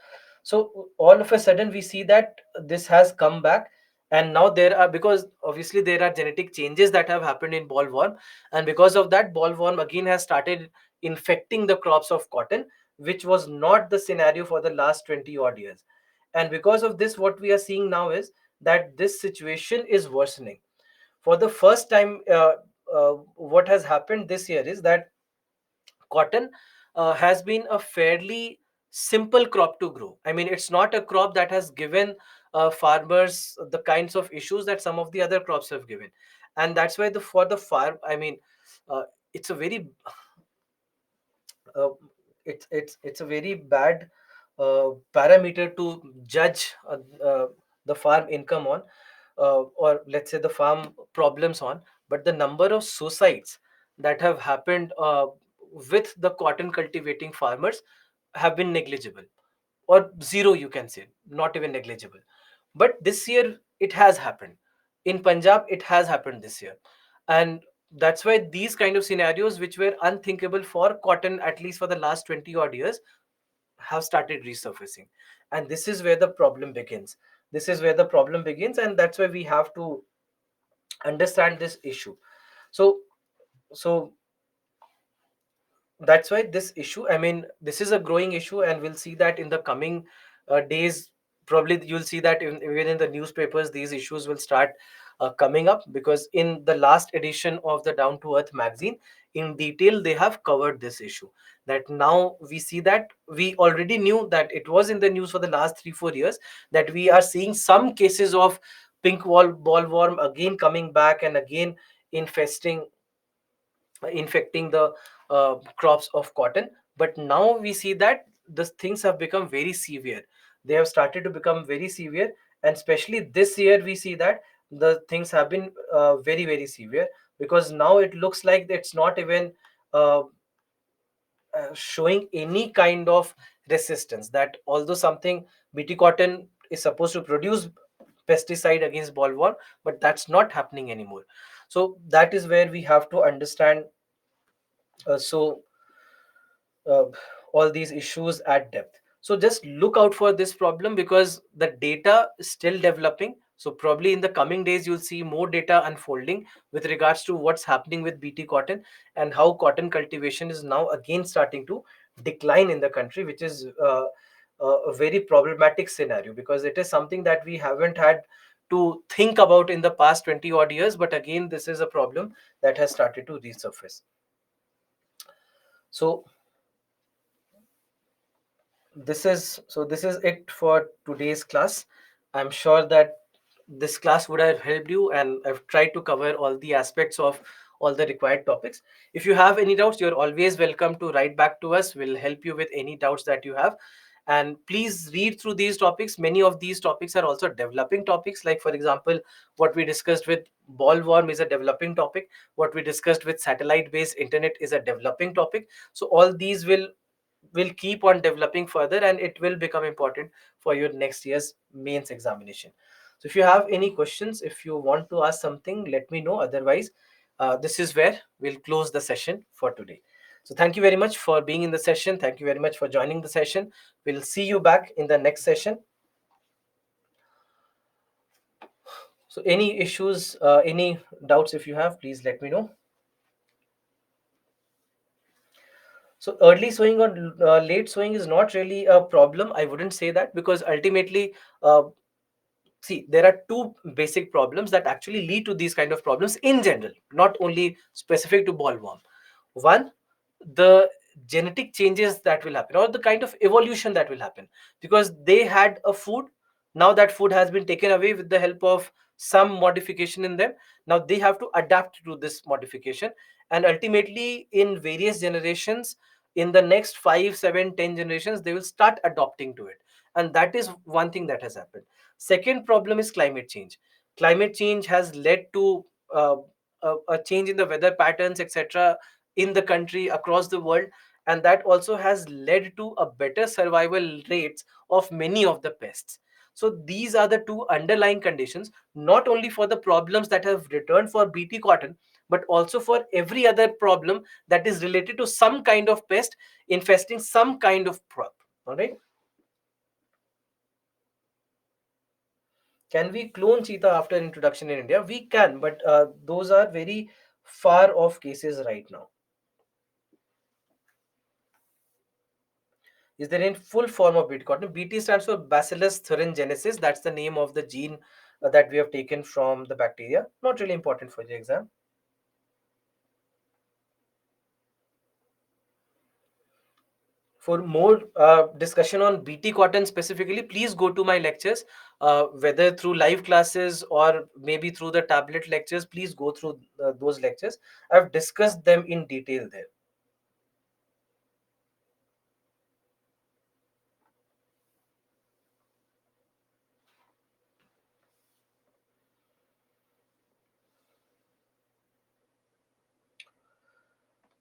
So all of a sudden we see that this has come back, and now there are, because obviously there are genetic changes that have happened in bollworm, and because of that bollworm again has started infecting the crops of cotton, which was not the scenario for the last 20 odd years. And because of this, what we are seeing now is that this situation is worsening. For the first time, what has happened this year is that cotton has been a fairly simple crop to grow. I mean, it's not a crop that has given farmers the kinds of issues that some of the other crops have given, and that's why the for the farm, I mean, uh, it's a very uh, it's a very bad parameter to judge the farm income on, or let's say the farm problems on. But the number of suicides that have happened with the cotton cultivating farmers have been negligible, or zero, you can say, not even negligible. But this year it has happened. In Punjab, it has happened this year. And that's why these kind of scenarios, which were unthinkable for cotton at least for the last 20 odd years, have started resurfacing. And this is where the problem begins. This is where the problem begins, and that's why we have to understand this issue. So so that's why this issue, I mean, this is a growing issue, and we'll see that in the coming days. Probably you'll see that even in the newspapers these issues will start coming up, because in the last edition of the Down to Earth magazine, in detail they have covered this issue. That now we see that we already knew that it was in the news for the last 3 4 years, that we are seeing some cases of pink wall bollworm again coming back and again infesting infecting the crops of cotton. But now we see that the things have become very severe. They have started to become very severe, and especially this year we see that the things have been very very severe, because now it looks like it's not even uh, showing any kind of resistance. That although something, bt cotton is supposed to produce pesticide against bollworm, but that's not happening anymore. So that is where we have to understand so uh, all these issues at depth. So just look out for this problem, because the data is still developing. So probably in the coming days you'll see more data unfolding with regards to what's happening with bt cotton, and how cotton cultivation is now again starting to decline in the country, which is a very problematic scenario, because it is something that we haven't had to think about in the past 20 odd years. But again, this is a problem that has started to resurface. So this is it for today's class. I'm sure that this class would have helped you, and I've tried to cover all the aspects of all the required topics. If you have any doubts, you're always welcome to write back to us. We'll help you with any doubts that you have. And please read through these topics. Many of these topics are also developing topics. Like, for example, what we discussed with bollworm is a developing topic. What we discussed with satellite based internet is a developing topic. So all these will keep on developing further, and it will become important for your next year's mains examination. So if you have any questions, if you want to ask something, let me know. Otherwise, this is where we'll close the session for today. So thank you very much for being in the session. Thank you very much for joining the session. We'll see you back in the next session. So any issues, any doubts if you have, please let me know. So early sowing or late sowing is not really a problem. I wouldn't say that, because ultimately, uh, see, there are two basic problems that actually lead to these kind of problems in general, not only specific to bollworm. One, the genetic changes that will happen, or the kind of evolution that will happen, because they had a food. Now that food has been taken away with the help of some modification in them. Now they have to adapt to this modification, and ultimately in various generations, in the next 5, 7, 10 generations, they will start adopting to it. And that is one thing that has happened. Second problem is climate change. Climate change has led to a change in the weather patterns, etc., in the country, across the world, and that also has led to a better survival rates of many of the pests. So these are the two underlying conditions, not only for the problems that have returned for bt cotton, but also for every other problem that is related to some kind of pest infesting some kind of crop. All right. Can we clone cheetah after introduction in India? We can, but those are very far off cases right now. Is there in full form of BT cotton? BT stands for Bacillus thuringiensis. That's the name of the gene that we have taken from the bacteria. Not really important for the exam. For more discussion on BT cotton specifically, please go to my lectures, whether through live classes or maybe through the tablet lectures. Please go through those lectures. I've discussed them in detail there.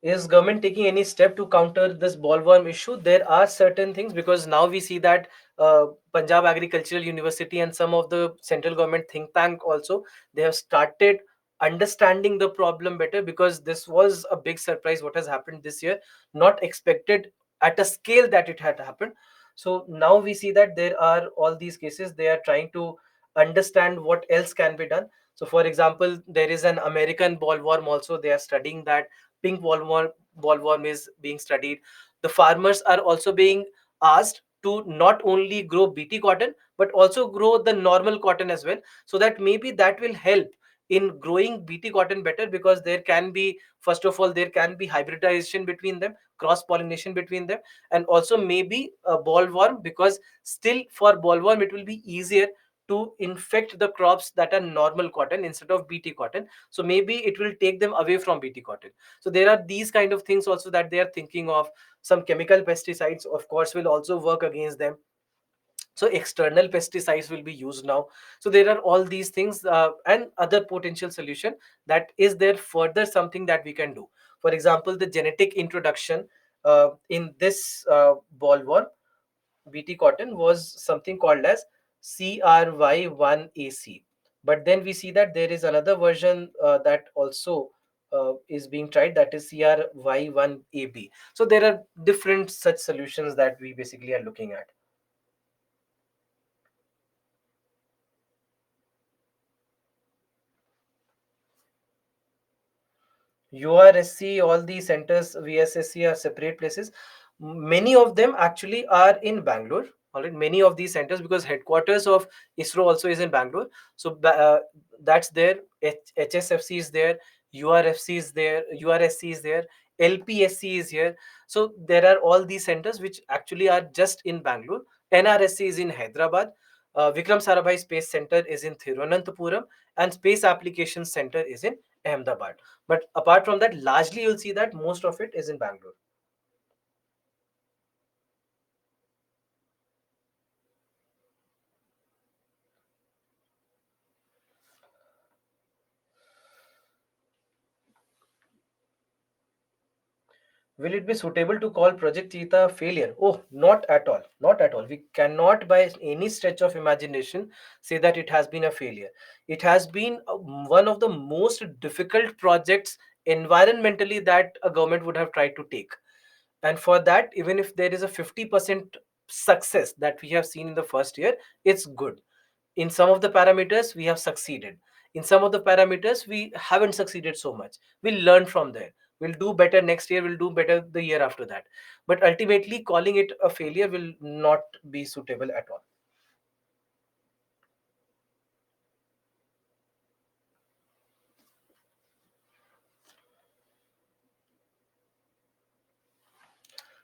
Is government taking any step to counter this bollworm issue? There are certain things, because now we see that Punjab Agricultural University and some of the central government think tank also, they have started understanding the problem better, because this was a big surprise what has happened this year, not expected at a scale that it had happened. So now we see that there are all these cases, they are trying to understand what else can be done. So for example, there is an American bollworm also, they are studying that. Pink bollworm is being studied. The farmers are also being asked to not only grow bt cotton, but also grow the normal cotton as well, so that maybe that will help in growing bt cotton better, because there can be, first of all, there can be hybridization between them, cross pollination between them, and also maybe a bollworm, because still for bollworm it will be easier to infect the crops that are normal cotton instead of bt cotton. So maybe it will take them away from bt cotton. So there are these kind of things also that they are thinking of. Some chemical pesticides of course will also work against them, so external pesticides will be used now. So there are all these things, and other potential solution that is there, further something that we can do. For example, the genetic introduction in this bollworm bt cotton was something called as CRY1AC. But then we see that there is another version that also is being tried, that is CRY1AB. So there are different such solutions that we basically are looking at. URSC, all these centers, VSSC are separate places. Many of them actually are in Bangalore. All right, many of these centers, because headquarters of ISRO also is in Bangalore. So that's there. HSFC is there. URFC is there. URSC is there. LPSC is here. So there are all these centers which actually are just in Bangalore. NRSC is in Hyderabad. Vikram Sarabhai Space Center is in Thiruvananthapuram, and Space Applications Center is in Ahmedabad. But apart from that, largely you'll see that most of it is in Bangalore. Will it be suitable to call Project Cheetah a failure? Oh, not at all. Not at all. We cannot, by any stretch of imagination, say that it has been a failure. It has been one of the most difficult projects environmentally that a government would have tried to take. And for that, even if there is a 50% success that we have seen in the first year, it's good. In some of the parameters we have succeeded, in some of the parameters we haven't succeeded so much. We'll learn from there, we'll do better next year, we'll do better the year after that. But ultimately calling it a failure will not be suitable at all.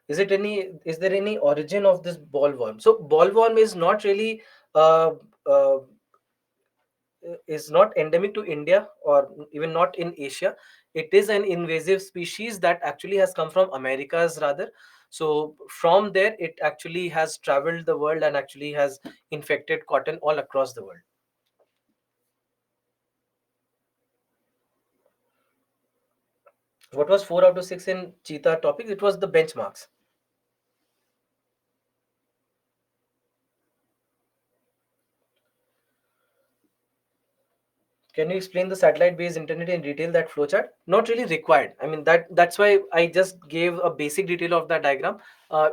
Is there any origin of this bollworm? So bollworm is not really uh, uh, is not endemic to India or even not in Asia. It is an invasive species that actually has come from Americas rather. So from there, it actually has traveled the world and actually has infected cotton all across the world. What was 4 out of 6 in cheetah topics? It was the benchmarks. Can you explain the satellite-based internet in detail, that flowchart? Not really required. I mean, that's why I just gave a basic detail of that diagram.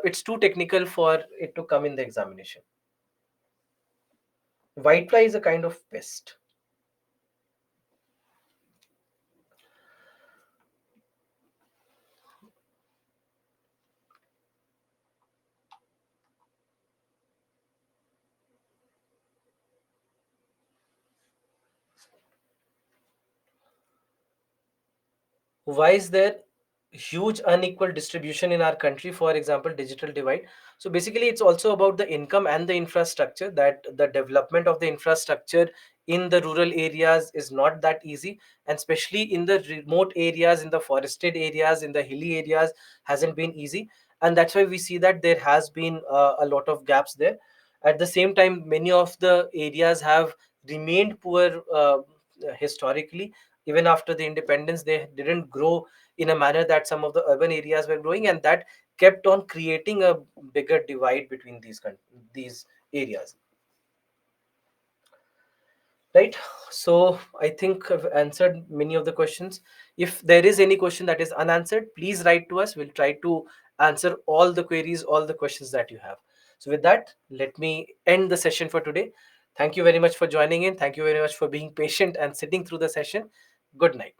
It's too technical for it to come in the examination. Whitefly is a kind of pest. Why is there huge unequal distribution in our country, for example digital divide? So basically it's also about the income and the infrastructure, that the development of the infrastructure in the rural areas is not that easy, and especially in the remote areas, in the forested areas, in the hilly areas, hasn't been easy. And that's why we see that there has been a lot of gaps there. At the same time, many of the areas have remained poor historically. Even after the independence, they didn't grow in a manner that some of the urban areas were growing, and that kept on creating a bigger divide between these areas. Right. So I think I've answered many of the questions. If there is any question that is unanswered, please write to us. We'll try to answer all the queries, all the questions that you have. So with that, let me end the session for today. Thank you very much for joining in. Thank you very much for being patient and sitting through the session. Good night.